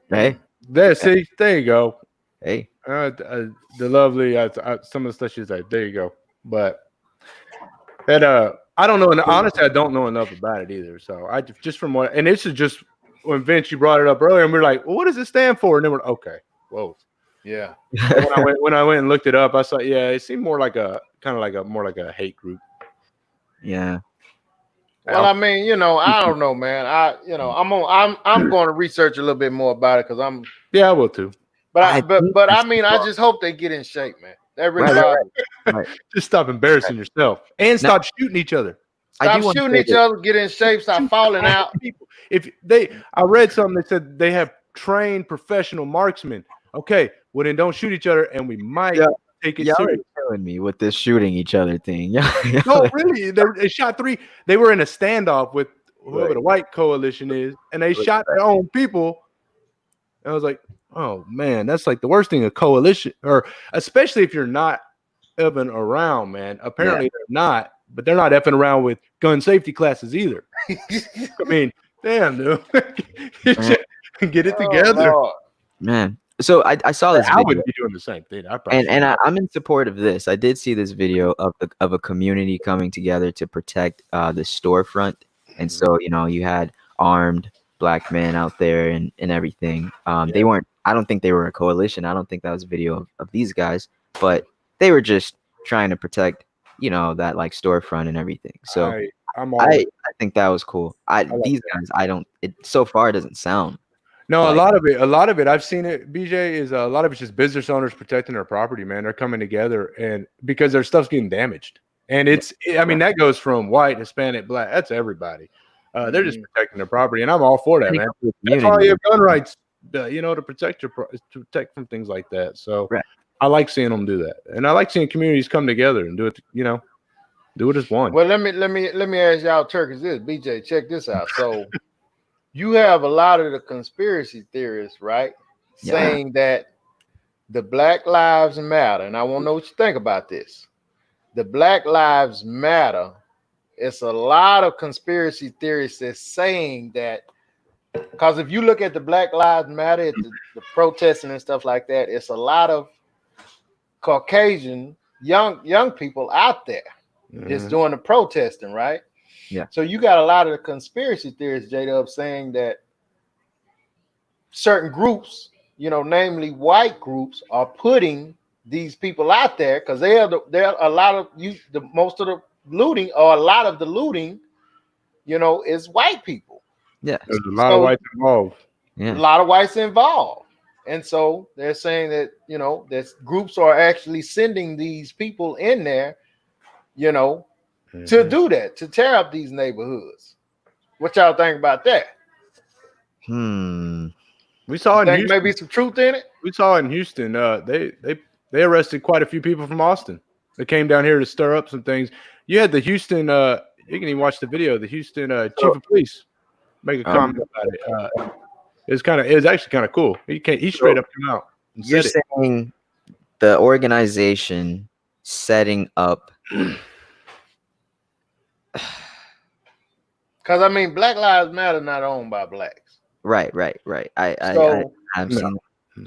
Hey, there. See, there you go. Hey, the lovely. Some of the stuff she's like, there you go. But that I don't know. And honestly, I don't know enough about it either. So I just from what, and this is just when Vince, you brought it up earlier, and we are like, well, what does it stand for? And then we're okay. Whoa. Yeah. when I went and looked it up, I saw it seemed more like more like a hate group. Yeah. Well, I mean, I don't know, man. I'm going to research a little bit more about it because I'm. Yeah, I will too. But I mean, I just hope they get in shape, man. That really right. Just stop embarrassing yourself and stop shooting each other. Stop shooting each other. Get in shape. Stop falling out. I read something that said they have trained professional marksmen. Okay, well then don't shoot each other, and we might take it serious. You're killing me with this shooting each other thing. No, really, they shot 3. They were in a standoff with whoever the white coalition is, and they shot their own people. And I was like, oh man, that's like the worst thing. A coalition, or especially if you're not effing around, man. Apparently they're not, but they're not effing around with gun safety classes either. I mean, damn, dude, get it together, man. So I saw this. I would be doing the same thing. I'm in support of this. I did see this video of a community coming together to protect the storefront, and so you had armed black men out there and everything. They weren't. I don't think they were a coalition. I don't think that was a video of these guys, but they were just trying to protect that like storefront and everything. So I think that was cool. These guys, I don't. It so far it doesn't sound. No, a lot of it. I've seen it. BJ is a lot of it's just business owners protecting their property. Man, they're coming together, and because their stuff's getting damaged, and I mean, that goes from white, Hispanic, black. That's everybody. They're just protecting their property, and I'm all for that, man. That's why you have gun rights, to protect from things like that. So I like seeing them do that, and I like seeing communities come together and do it. Do it as one. Well, let me ask y'all Turkish this. BJ, check this out. So. You have a lot of the conspiracy theorists, right? Saying that the Black Lives Matter, and I want to know what you think about this. The Black Lives Matter, it's a lot of conspiracy theorists that's saying that, because if you look at the Black Lives Matter, the protesting and stuff like that, it's a lot of Caucasian young people out there that's doing the protesting, right? Yeah. So you got a lot of the conspiracy theorists, J-Dub, saying that certain groups, namely white groups, are putting these people out there because they're a lot of most of the looting, or a lot of the looting, is white people. Yeah. There's a lot of whites involved. Yeah. A lot of whites involved. And so they're saying that, that groups are actually sending these people in there, to do that, to tear up these neighborhoods. What y'all think about that? We saw in Houston, maybe some truth in it. We saw in Houston, They arrested quite a few people from Austin. They came down here to stir up some things. You had the Houston. You can even watch the video. The Houston chief of police make a comment about it. It was actually kind of cool. He straight up came out. You're saying the organization setting up. Because I mean, Black Lives Matter not owned by blacks. Right. I've seen.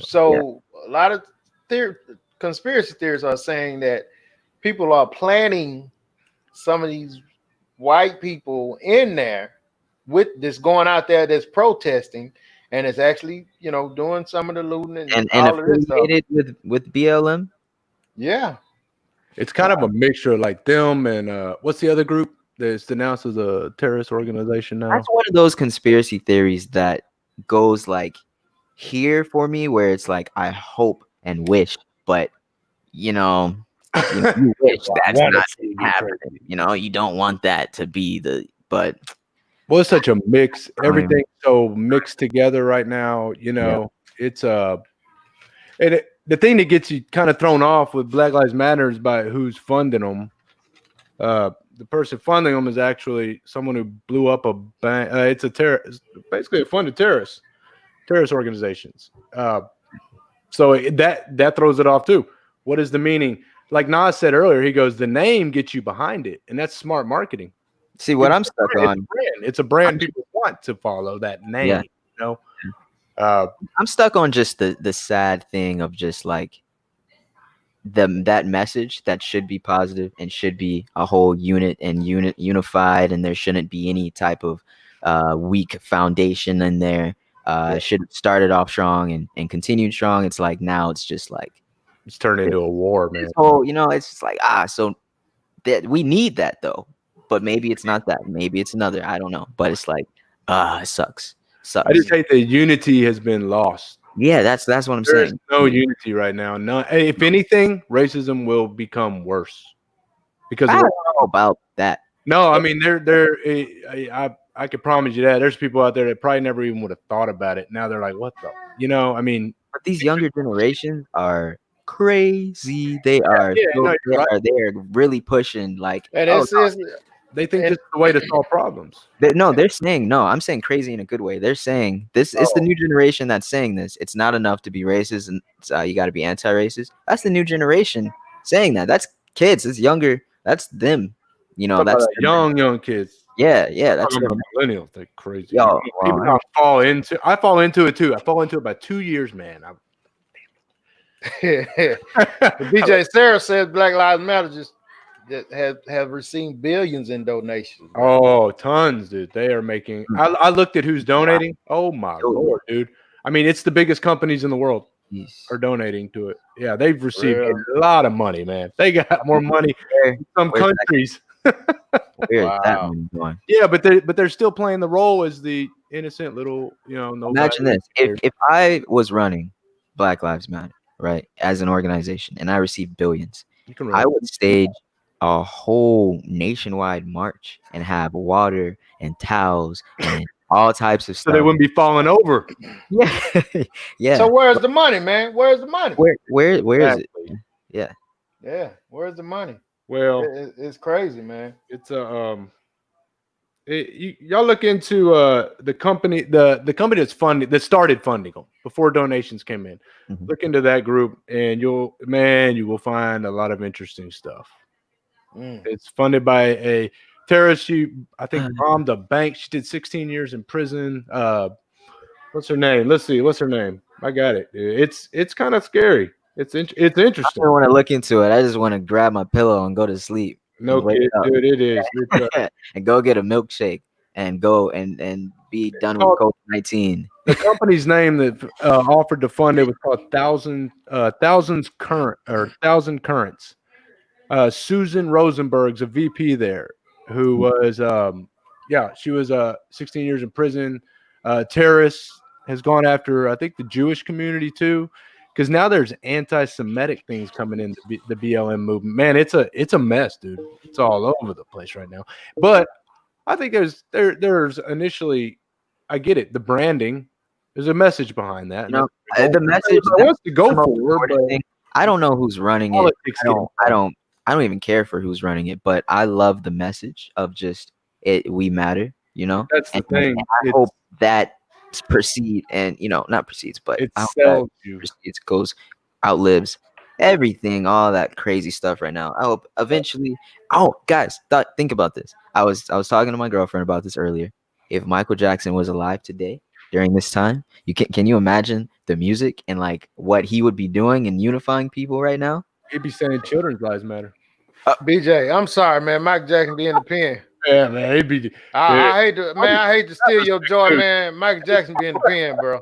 So a lot of conspiracy theorists are saying that people are planning some of these white people in there with this going out there that's protesting, and it's actually doing some of the looting and all of this stuff. with BLM. Yeah, it's kind of a mixture like them and what's the other group that's denounced as a terrorist organization now? That's one of those conspiracy theories that goes like here for me, where it's like I hope and wish, but you wish that's not happening. You don't want that to be but. Well, it's such a mix. Everything's so mixed together right now. It's and the thing that gets you kind of thrown off with Black Lives Matter is by who's funding them. The person funding them is actually someone who blew up a bank. It's a terrorist, basically a funded terrorist organizations. So that throws it off too. What is the meaning? Like Nas said earlier, he goes, the name gets you behind it, and that's smart marketing. See what I'm stuck on. It's a brand people want to follow that name. Yeah. I'm stuck on just the sad thing of just like that message that should be positive and should be a whole unified, and there shouldn't be any type of weak foundation in there. Should have started off strong and continued strong. It's like now it's just like it's turned into a war, man. It's just like so that we need that though. But maybe it's not that. Maybe it's another. I don't know. But it's like, it sucks. I just hate that unity has been lost. Yeah, that's what I'm saying. There's no unity right now. No, if anything, racism will become worse because I don't know about that. No, I mean I could promise you that there's people out there that probably never even would have thought about it. Now they're like, what the? I mean, but these younger generations are crazy. They are. They are really pushing like. They think this is the way to solve problems. They're saying no. I'm saying crazy in a good way. They're saying this is the new generation that's saying this. It's not enough to be racist and you got to be anti-racist. That's the new generation saying that. That's kids. It's younger. That's them. That's young kids. Yeah. That's millennials. They're crazy. I fall into it too. I fall into it about 2 years, man. DJ Sarah says Black Lives Matter just have received billions in donations. Oh, tons, dude. They are making. I looked at who's donating. Oh my Lord, dude. I mean, it's the biggest companies in the world are donating to it. Yeah, they've received a lot of money, man. They got more money in some countries. Wow. Yeah, but they're still playing the role as the innocent little, Imagine this: if I was running Black Lives Matter, right, as an organization, and I received billions, I would stage a whole nationwide march and have water and towels and all types of stuff. So they wouldn't be falling over. Yeah. So where's the money, man? Where's the money? Where is it? Yeah. Yeah. Where's the money? Well, it's crazy, man. It's y'all look into the company that started funding them before donations came in. Mm-hmm. Look into that group, and you will find a lot of interesting stuff. It's funded by a terrorist. She, I think, bombed a bank. She did 16 years in prison. What's her name? Let's see. What's her name? I got it. It's kind of scary. It's interesting. I don't want to look into it. I just want to grab my pillow and go to sleep. No, kid, dude, it is. And go get a milkshake and go and be done with COVID-19. The company's name that offered to fund it was called Thousand Currents. Susan Rosenberg's a VP there, who was she was 16 years in prison. Terrorist has gone after, I think, the Jewish community too, because now there's anti-Semitic things coming into the BLM movement. Man, it's a mess, dude. It's all over the place right now. But I think there's initially, I get it, the branding. There's a message behind that. The message wants to go forward. I don't know who's running it. Politics I don't even care for who's running it, but I love the message of just we matter, you know? That's the thing. I hope that proceed and not proceeds, but It I hope sells that you. proceeds, outlives everything, all that crazy stuff right now. I hope eventually. Oh, guys, think about this. I was talking to my girlfriend about this earlier. If Michael Jackson was alive today during this time, can you imagine the music and like what he would be doing and unifying people right now? He'd be saying children's lives matter. BJ, I'm sorry, man. Mike Jackson be in the pen. Yeah, man. He'd be. I hate to steal your joy, man. Mike Jackson be in the pen, bro.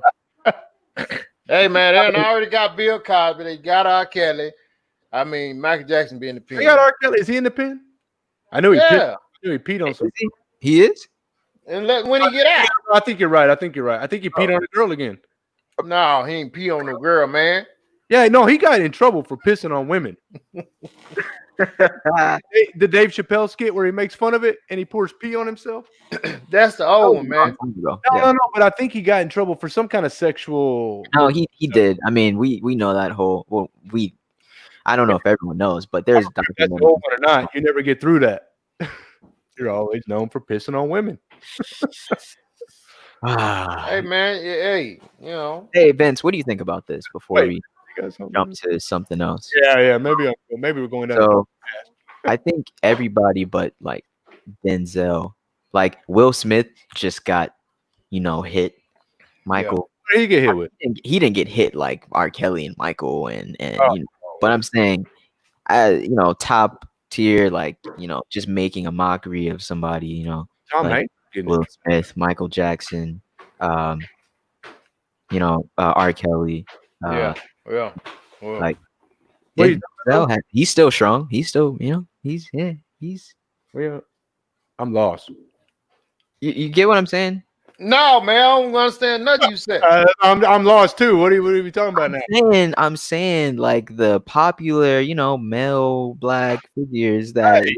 Hey, man, they already got Bill Cosby. They got R. Kelly. I mean, Michael Jackson be in the pen. They got R. Kelly. Is he in the pen? I know he peed on some. He is? And when he get out. I think you're right. I think he peed on a girl again. No, he ain't pee on no girl, man. Yeah, no, he got in trouble for pissing on women. The Dave Chappelle skit where he makes fun of it and he pours pee on himself. That's the old one, man. No, but I think he got in trouble for some kind of sexual. No, he did. I mean, we know that whole. Well, I don't know if everyone knows, but there's that's the old one or not. You never get through that. You're always known for pissing on women. Hey, man. Hey, Hey, Vince, what do you think about this before we jump to something else? Yeah. Maybe we're going down. So, I think everybody but like Denzel, like Will Smith, just got hit. Michael, what did he get hit with? He didn't get hit like R. Kelly and Michael and but I'm saying, top tier, like just making a mockery of somebody, Tom like Hanks, Will Smith, Michael Jackson, R. Kelly, like Denzel he's still strong. He's still, he's. Well, I'm lost. You get what I'm saying? No, man, I don't understand nothing you said. I'm lost too. What are you talking about now? I'm saying like the popular, male black figures that a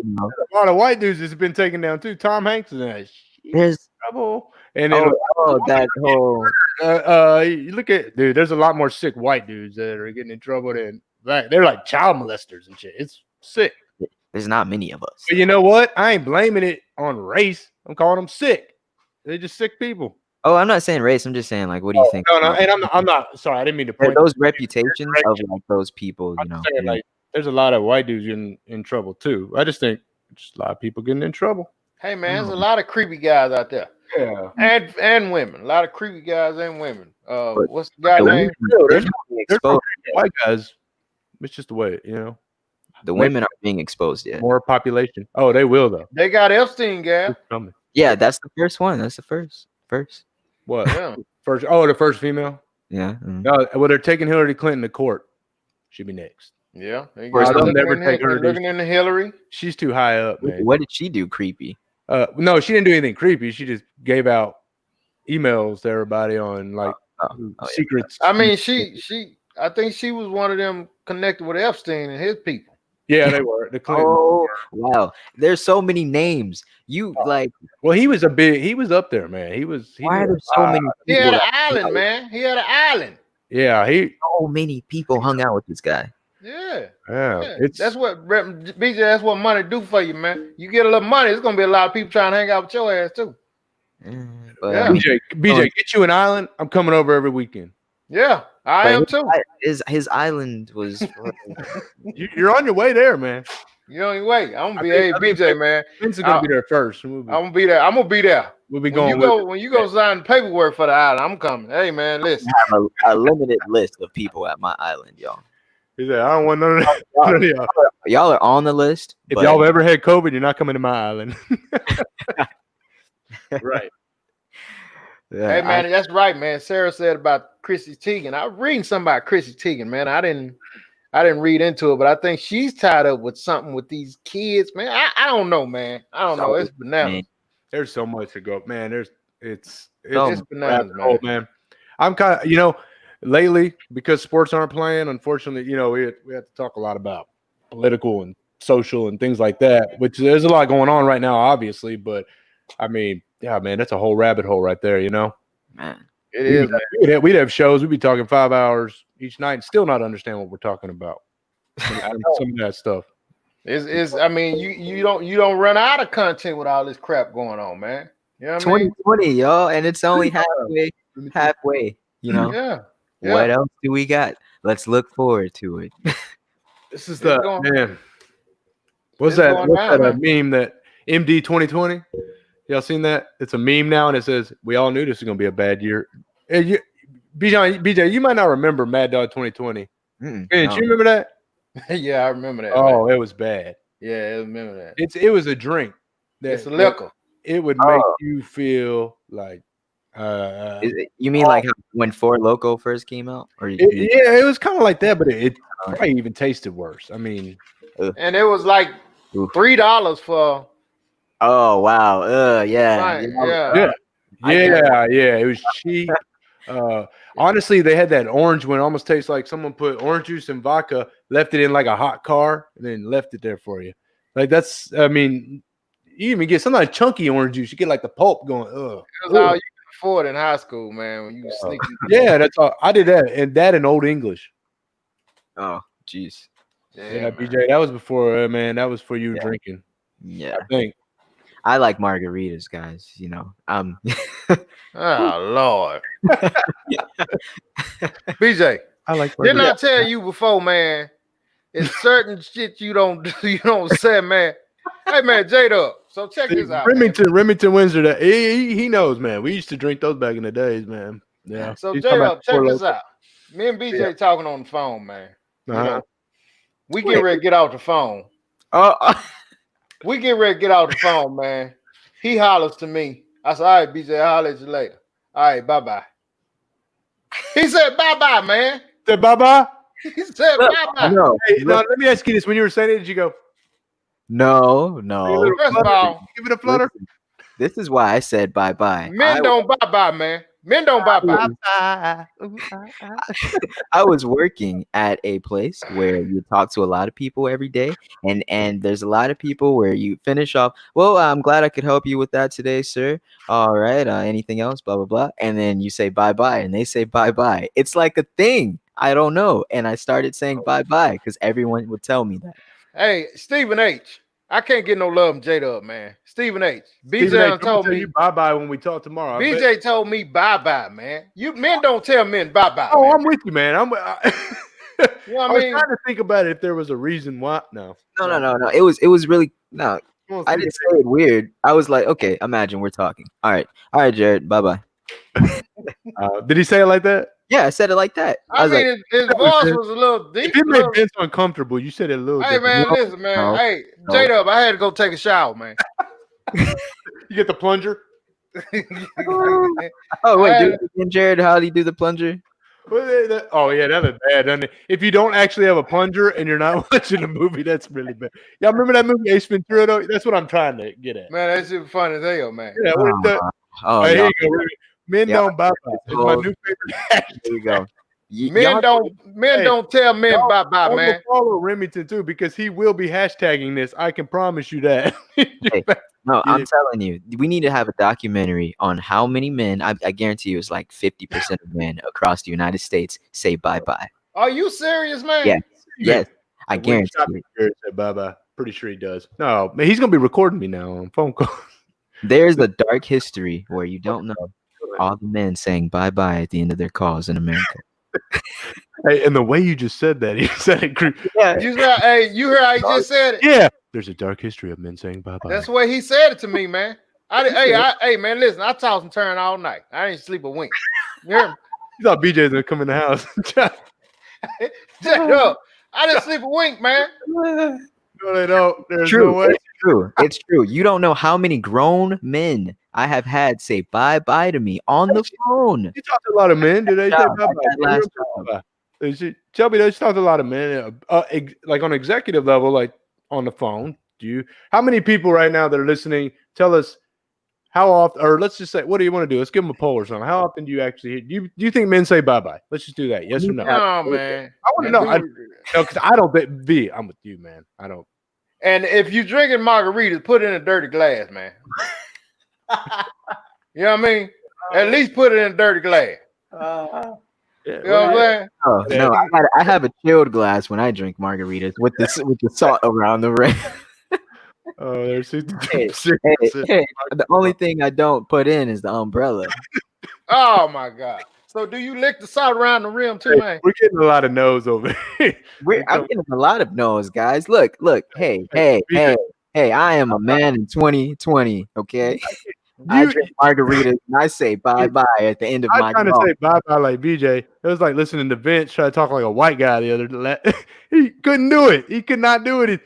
lot of white dudes has been taken down too. Tom Hanks is in there's trouble, and then that whole. You look at dude. There's a lot more sick white dudes that are getting in trouble than black. They're like child molesters and shit. It's sick. There's not many of us. But you know what? I ain't blaming it on race. I'm calling them sick. They're just sick people. Oh, I'm not saying race. I'm just saying, like, what do you think? No, and I'm not. Sorry, I didn't mean to point. Those reputations of like those people, saying, like, there's a lot of white dudes in trouble too. I just think just a lot of people getting in trouble. Hey, man, there's a lot of creepy guys out there. Yeah, and women. A lot of creepy guys and women. What's the guy name? There's white guys. It's just the way, The women are being exposed yet. More population. Oh, they will though. They got Epstein, guy. Yeah, that's the first one. That's the first. What? Yeah. First. Oh, the first female. Yeah. Mm-hmm. No, well, they're taking Hillary Clinton to court. She'll be next. Yeah. They'll never take her. Looking into Hillary. She's too high up, man. What did she do? Creepy. No, she didn't do anything creepy. She just gave out emails to everybody on like secrets. I mean, I think she was one of them connected with Epstein and his people. Yeah, they were. The Clintons. Oh, wow. There's so many names. Well, he was up there, man. Why are there so many people? He had an island, man. He had an island. Yeah, so many people hung out with this guy. Yeah. That's what BJ. That's what money do for you, man. You get a little money, it's gonna be a lot of people trying to hang out with your ass too. BJ, get you an island. I'm coming over every weekend. Yeah, I am too. His island was. You're on your way there, man. You're on your way. I'm gonna be BJ, man. Vince is gonna be there first. I'm gonna be there. We'll be going. When you go sign the paperwork for the island, I'm coming. Hey, man, listen. I have a limited list of people at my island, y'all. He said, "I don't want none of y'all. Y'all are on the list. If y'all have ever had COVID, you're not coming to my island." Right. Yeah, hey, man, that's right, man. Sarah said about Chrissy Teigen. I was reading something about Chrissy Teigen, man. I didn't read into it, but I think she's tied up with something with these kids, man. I don't know, man. I don't know. It's bananas. There's so much to go, man. It's bananas, man. I'm kind of, lately, because sports aren't playing, unfortunately, we have to talk a lot about political and social and things like that, which there's a lot going on right now, obviously. But I mean, yeah, man, that's a whole rabbit hole right there, Man, it is. We'd have shows. We'd be talking 5 hours each night and still not understand what we're talking about. Some of that stuff. I mean, you don't run out of content with all this crap going on, man. You know what I mean? 2020, y'all, and it's only halfway. You know. Yeah. What else do we got? Let's look forward to it. This is man. What's that meme that MD 2020? Y'all seen that? It's a meme now, and it says, "We all knew this was gonna be a bad year." And BJ, you might not remember Mad Dog 2020. Did you remember that? Yeah, I remember that. Oh, it was bad. Yeah, I remember that. It was a drink. It's a liquor. It would make you feel like. You mean like when Four Loko first came out? Or it was kind of like that, but it probably even tasted worse. I mean, and it was like $3 for. Oh wow! Yeah. Right, yeah. It was cheap. Honestly, they had that orange one. It almost tastes like someone put orange juice and vodka, left it in like a hot car, and then left it there for you. Like that's. I mean, you even get sometimes chunky orange juice. You get like the pulp going. Ugh. That's all you could afford in high school, man. When you sneak. Yeah, that's all. I did that in Old English. Oh, jeez. Yeah, BJ, that was before, man. That was for you drinking. Yeah, I think. I like margaritas, guys. You know, Oh Lord, BJ. I like. Didn't I tell you before, man? It's certain shit you don't do. You don't say, man. Hey, man, J-Dub. So check this out. Remington Windsor. That he knows, man. We used to drink those back in the days, man. Yeah. So J-Dub, check this out. Me and BJ talking on the phone, man. You know, we get ready to get off the phone. We get ready to get off the phone, man. He hollers to me. I said, all right, BJ, I'll holler at you later. All right, bye-bye. He said, bye-bye, man. Said bye-bye? He said, bye-bye. No. Hey, now, let me ask you this. When you were saying it, did you go? No. First of all, give it a flutter. This is why I said bye-bye. Men don't bye-bye, man. Men don't bye-bye. I was working at a place where you talk to a lot of people every day, and there's a lot of people where you finish off, well, I'm glad I could help you with that today, sir. All right, anything else, blah, blah, blah. And then you say bye-bye, and they say bye-bye. It's like a thing. I don't know. And I started saying bye-bye because everyone would tell me that. Hey, Stephen H. I can't get no love from J-Dub, man. Stephen H. BJ told me bye-bye when we talk tomorrow. BJ told me bye-bye, man. You men don't tell men bye-bye. Oh, man. I'm with you, man. You know what I was trying to think about it if there was a reason why. No. It was really no. I didn't say it weird. I was like, okay, imagine we're talking. All right, Jared, bye-bye. Did he say it like that? Yeah, I said it like that. I mean, like, his voice was a little deep. If it made Vince uncomfortable, you said it a little. Hey, man, listen, man. Hey, J-Dub, I had to go take a shower, man. You get the plunger? Oh, wait, Jared, how do you do the plunger? Oh, yeah, that was bad, doesn't it? If you don't actually have a plunger and you're not watching a movie, that's really bad. Y'all remember that movie, Ace Ventura, though? That's what I'm trying to get at. Man, that's super fun as hell, man. Yeah, here you go. Men don't bye-bye. It's my new favorite hashtag. There you go. Men don't tell men bye-bye, man. Follow Remington, too, because he will be hashtagging this. I can promise you that. No, I'm telling you, we need to have a documentary on how many men, I guarantee you it's like 50% of men across the United States say bye-bye. Are you serious, man? Yeah. Yes. I guarantee you. Say bye-bye. Pretty sure he does. No, man, he's going to be recording me now on phone call. There's a dark history where you don't know all the men saying bye-bye at the end of their calls in America. Hey, and the way you just said that, you said it. Yeah. You heard how he just said it? Yeah. There's a dark history of men saying bye-bye. That's the way he said it to me, man. Hey, man, listen, I toss and turn all night. I ain't sleep a wink. You hear me? You thought BJ's gonna come in the house. J-Dub, I didn't sleep a wink, man. No, they don't. There's true. No way. It's true. You don't know how many grown men I have had say bye-bye to me on the phone. You talk to a lot of men. Do they say bye-bye? Tell me, there's talked to a lot of men, like on executive level, like on the phone. How many people right now that are listening, tell us how often, or let's just say, what do you want to do? Let's give them a poll or something. How often do you actually, do you think men say bye-bye? Let's just do that. Yes or no? No, man. I want to know. Because I don't think, V, I'm with you, man. I don't. And if you're drinking margaritas, put it in a dirty glass, man. You know what I mean? At least put it in a dirty glass. Yeah, You know what I'm saying? Oh Yeah. no, I have a chilled glass when I drink margaritas with the salt around the rim. Oh, there's Hey, 62%. hey, the only thing I don't put in is the umbrella. Oh my God. So do you lick the salt around the rim too, man? We're getting a lot of no's over here. I'm getting a lot of no's, guys. Look. Hey, BJ, I am a man in 2020. Okay, I you, drink margaritas and I say bye bye at the end of I'm my trying to talk. say bye-bye like BJ. It was like listening to Vince try to talk like a white guy the other day. He couldn't do it. He could not do it.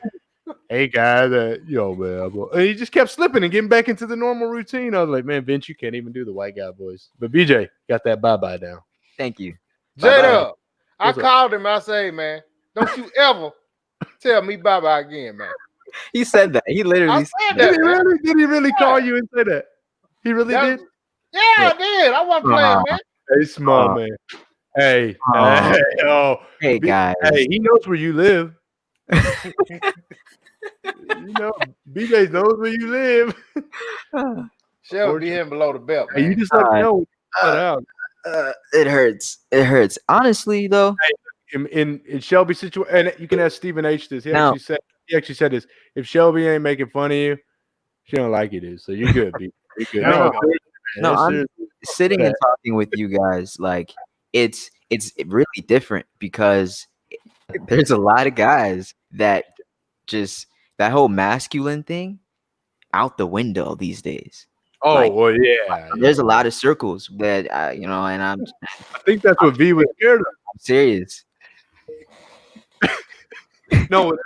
Hey, guys, yo, man. And he just kept slipping and getting back into the normal routine. I was like, man, Vince, you can't even do the white guy voice. But BJ got that bye-bye down. Thank you. Bye bye. J-Dub, I What's up? called him. I say, man, don't you ever tell me bye-bye again, man. He said that. He literally I said said that. Did he really Yeah. call you and say that? He really That- did? Yeah, I did. I wasn't playing, man. Hey, small man. Hey, Hey, guys. Hey, he knows where you live. You know, BJ knows where you live. She'll be him below the belt, Hey, man. you just let me know when you cut out. It hurts. It hurts. Honestly, though. In Shelby's situation, and you can ask Stephen H. this. He Now- actually said this. If Shelby ain't making fun of you, she don't like you, dude. So you're good, B. You're good. No, No, I'm sitting and talking with you guys. Like it's really different because there's a lot of guys that just that whole masculine thing out the window these days. Oh, like, well, yeah. There's a lot of circles that and I'm I think that's what V was scared of. serious. No,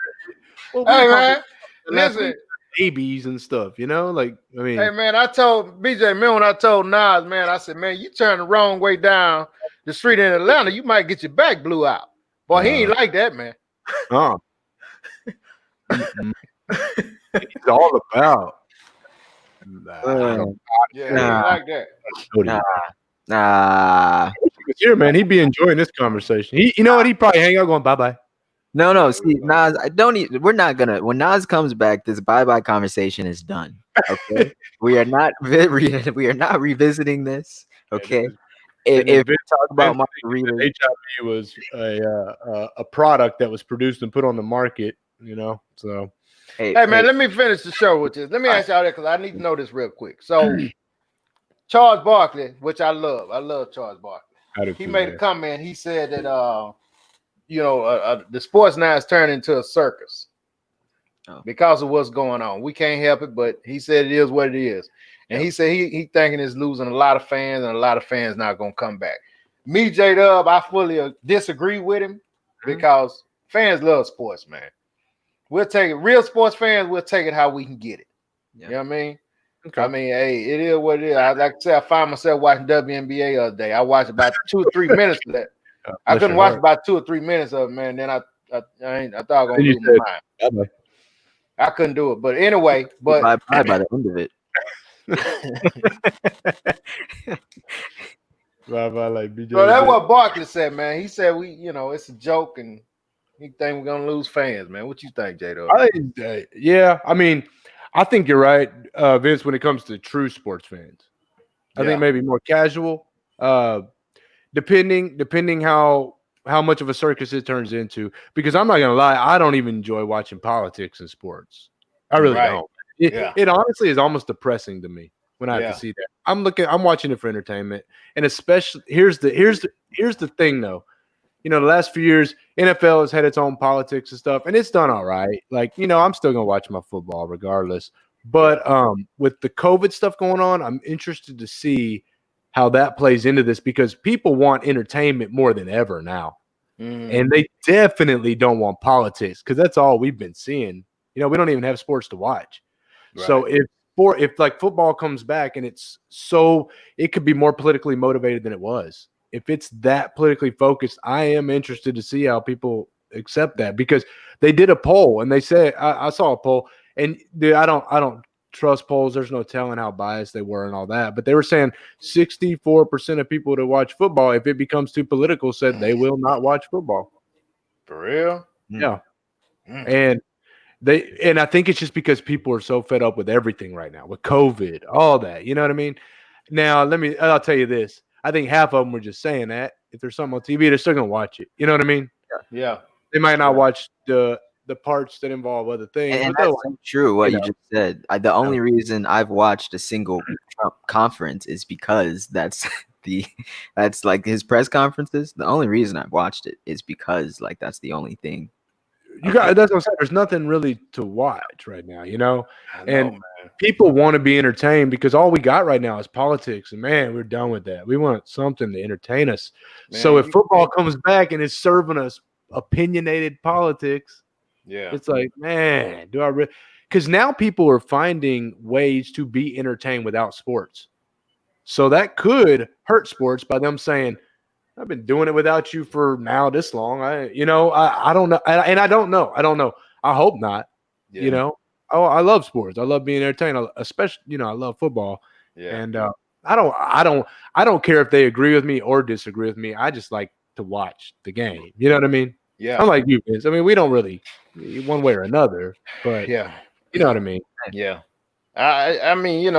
well, Hey, we're man, talking listen. babies and stuff, you know? Like, I mean, Hey, man, I told BJ, man, when I told Nas, man, I said, man, you turn the wrong way down the street in Atlanta, you might get your back blew out. Boy, he ain't like that, man. It's all about. Uh, Yeah, he ain't like that. Nah. He here, man. He'd be enjoying this conversation. You know what? He'd probably hang out going, bye-bye. No. See, Nas, I don't need. We're not gonna. When Nas comes back, this bye conversation is done. Okay, we are not. We are not revisiting this. Okay, if we talk about margaritas, HIV was a product that was produced and put on the market, you know. So, hey man, let me finish the show with this. Let me ask y'all that because I need to know this real quick. So, Charles Barkley, which I love Charles Barkley. He made a comment. He said that the sports now is turning into a circus because of what's going on. We can't help it, but he said it is what it is. And he said he thinking it's losing a lot of fans, and a lot of fans not gonna come back. Me, J-Dub, I fully disagree with him because fans love sports, man. We'll take it. Real sports fans, we'll take it how we can get it. Yeah. You know what I mean? Okay. I mean, hey, it is what it is. Like I said, I find myself watching WNBA the other day. I watched about 2 or 3 minutes of that. I couldn't watch about 2 or 3 minutes of it, man. Then I thought I was gonna lose my mind. Bye-bye. I couldn't do it. But anyway, bye by the end of it. Bye-bye, like BJ. So that's what Barkley said, man. He said it's a joke and he think we're gonna lose fans, man. What you think, J-Dub? Yeah, I mean, I think you're right, Vince, when it comes to true sports fans. I think maybe more casual, depending how much of a circus it turns into. Because I'm not gonna lie, I don't even enjoy watching politics and sports. I really don't. It honestly is almost depressing to me when I have to see that. I'm watching it for entertainment, and especially here's the thing though. You know, the last few years, NFL has had its own politics and stuff, and it's done all right. Like, I'm still gonna watch my football regardless. But with the COVID stuff going on, I'm interested to see how that plays into this because people want entertainment more than ever now. And they definitely don't want politics because that's all we've been seeing. We don't even have sports to watch. Right. So if like football comes back and it could be more politically motivated than it was. If it's that politically focused, I am interested to see how people accept that because they did a poll and they said I saw a poll and dude, I don't trust polls. There's no telling how biased they were and all that, but they were saying 64% of people that watch football, if it becomes too political, said they will not watch football. For real? Yeah. And I think it's just because people are so fed up with everything right now, with COVID, all that. You know what I mean? Now, I'll tell you this. I think half of them were just saying that, if there's something on TV, they're still gonna watch it. You know what I mean? Yeah. They might not watch the parts that involve other things. And but that's so true what you know. just said. The only reason I've watched a single Trump conference is because that's like his press conferences. The only reason I've watched it is because like that's the only thing. That's what I'm saying. There's nothing really to watch right now, and people want to be entertained because all we got right now is politics, and man, we're done with that. We want something to entertain us. Man, so if football comes back and it's serving us opinionated politics, it's like, man, do I really? Because now people are finding ways to be entertained without sports. So that could hurt sports by them saying, I've been doing it without you for now this long. I don't know. And I don't know. I hope not. Oh, I love sports. I love being entertained, especially, I love football. Yeah. And I don't care if they agree with me or disagree with me. I just like to watch the game. You know what I mean? Yeah. I'm like you, Vince. I mean, we don't really one way or another, but you know what I mean? Yeah. I mean,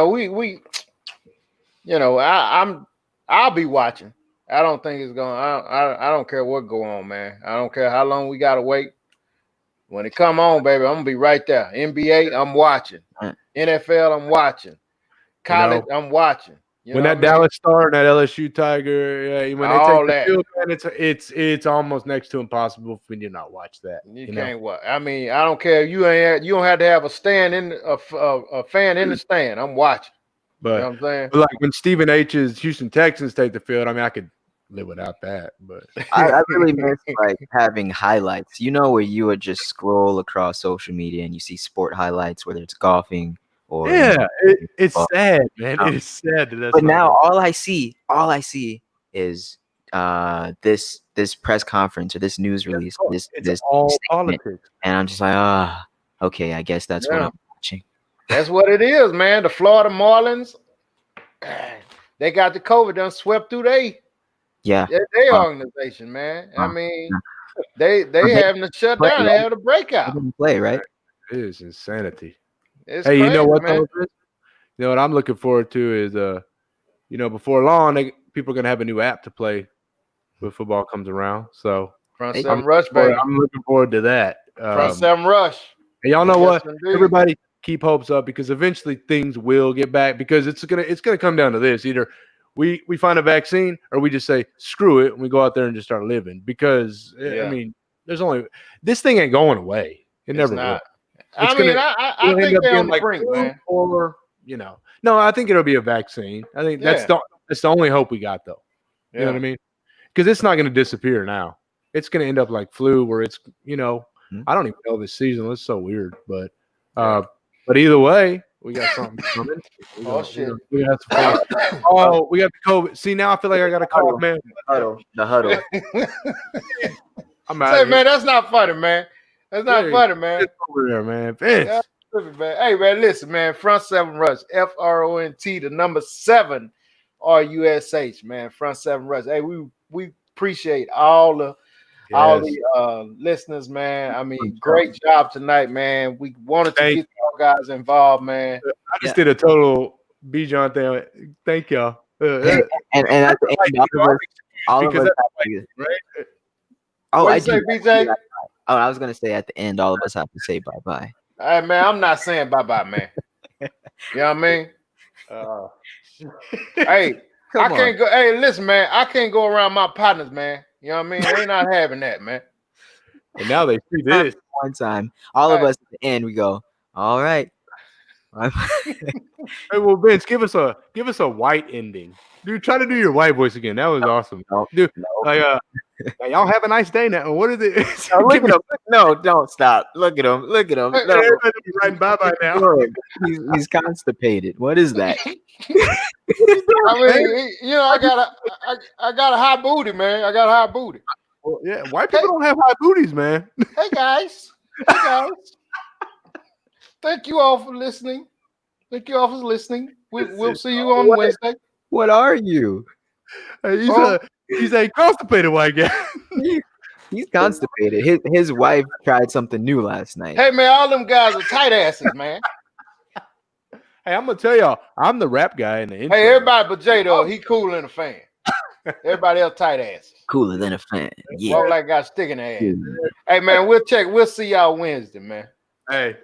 I'll be watching. I don't think it's going. I don't care what go on, man. I don't care how long we gotta wait. When it come on, baby, I'm gonna be right there. NBA, I'm watching. NFL, I'm watching. College, I'm watching. When that Dallas Star and that LSU Tiger, when they take the field, man, it's almost next to impossible for you to not watch that. You can't watch. I mean, I don't care. You don't have to have a fan in the stand. I'm watching. But, you know what I'm saying? But like when Stephen H's Houston Texans take the field, I mean, I could live without that. But I really miss like having highlights. Where you would just scroll across social media and you see sport highlights, whether it's golfing or it's sad, man. It is sad that that's. But now all I see is this press conference or this news release. This all politics, and I'm just like, okay, I guess that's what I'm watching. That's what it is, man. The Florida Marlins, they got the COVID done swept through their organization, man. I mean, they having to shut down. They have to breakout. Play, right? It is insanity. It's crazy, you know what? Man. You know what I'm looking forward to is before long, people are gonna have a new app to play when football comes around. So Front Seven Rush, baby. I'm looking forward to that. Front Seven Rush. And y'all know what? Everybody keep hopes up because eventually things will get back because it's gonna come down to this. Either we find a vaccine or we just say screw it and we go out there and just start living because I mean this thing ain't going away. It never will. I think they're on the brink, man. Or no, I think it'll be a vaccine. I think that's the only hope we got though. You know what I mean? Because it's not going to disappear now. It's going to end up like flu where it's I don't even know this season. It's so weird, but either way, we got something coming. Shit. We got the COVID. See, now I feel like I got a cough, man. The huddle. I'm out. Hey, man, that's not funny, man. That's not funny, man. It's over there, man. Vince. Man. Hey, man, listen, man. Front Seven Rush, FRONT, the number 7 RUSH, man. Front Seven Rush. Hey, we appreciate all the listeners, man. I mean, great job tonight, man. We wanted to get y'all guys involved, man. I just did a total B-John thing. Thank y'all. And at the end, all of us right? What you say, BJ? Oh, I was gonna say at the end, all of us have to say bye-bye. Hey, man, I'm not saying bye-bye, man. You know what I mean? Hey, I can't go. Hey, listen, man, I can't go around my partners, man. You know what I mean? They're not having that, man. And now they see this one time. All of us at the end, we go, all right. Hey, well, Vince, give us a white ending. Dude, try to do your white voice again. That was awesome. Dude, y'all have a nice day now. What is it? No, look at him. No, don't stop. Look at him. Look at him. No. Everybody be writing bye-bye now. He's constipated. What is that? I mean, I got a high booty, man. I got a high booty. Well, yeah, white people don't have high booties, man. Hey guys. Thank you all for listening. We'll see you on Wednesday. What are you? He's a constipated white guy. He's constipated. His wife tried something new last night. Hey man, all them guys are tight asses, man. Hey, I'm gonna tell y'all, I'm the rap guy in the intro. Hey, everybody but J though, he cool in the fan. Everybody else tight ass. Cooler than a fan. Yeah. Walk like got stick in the ass. Hey man, we'll see y'all Wednesday, man. Hey.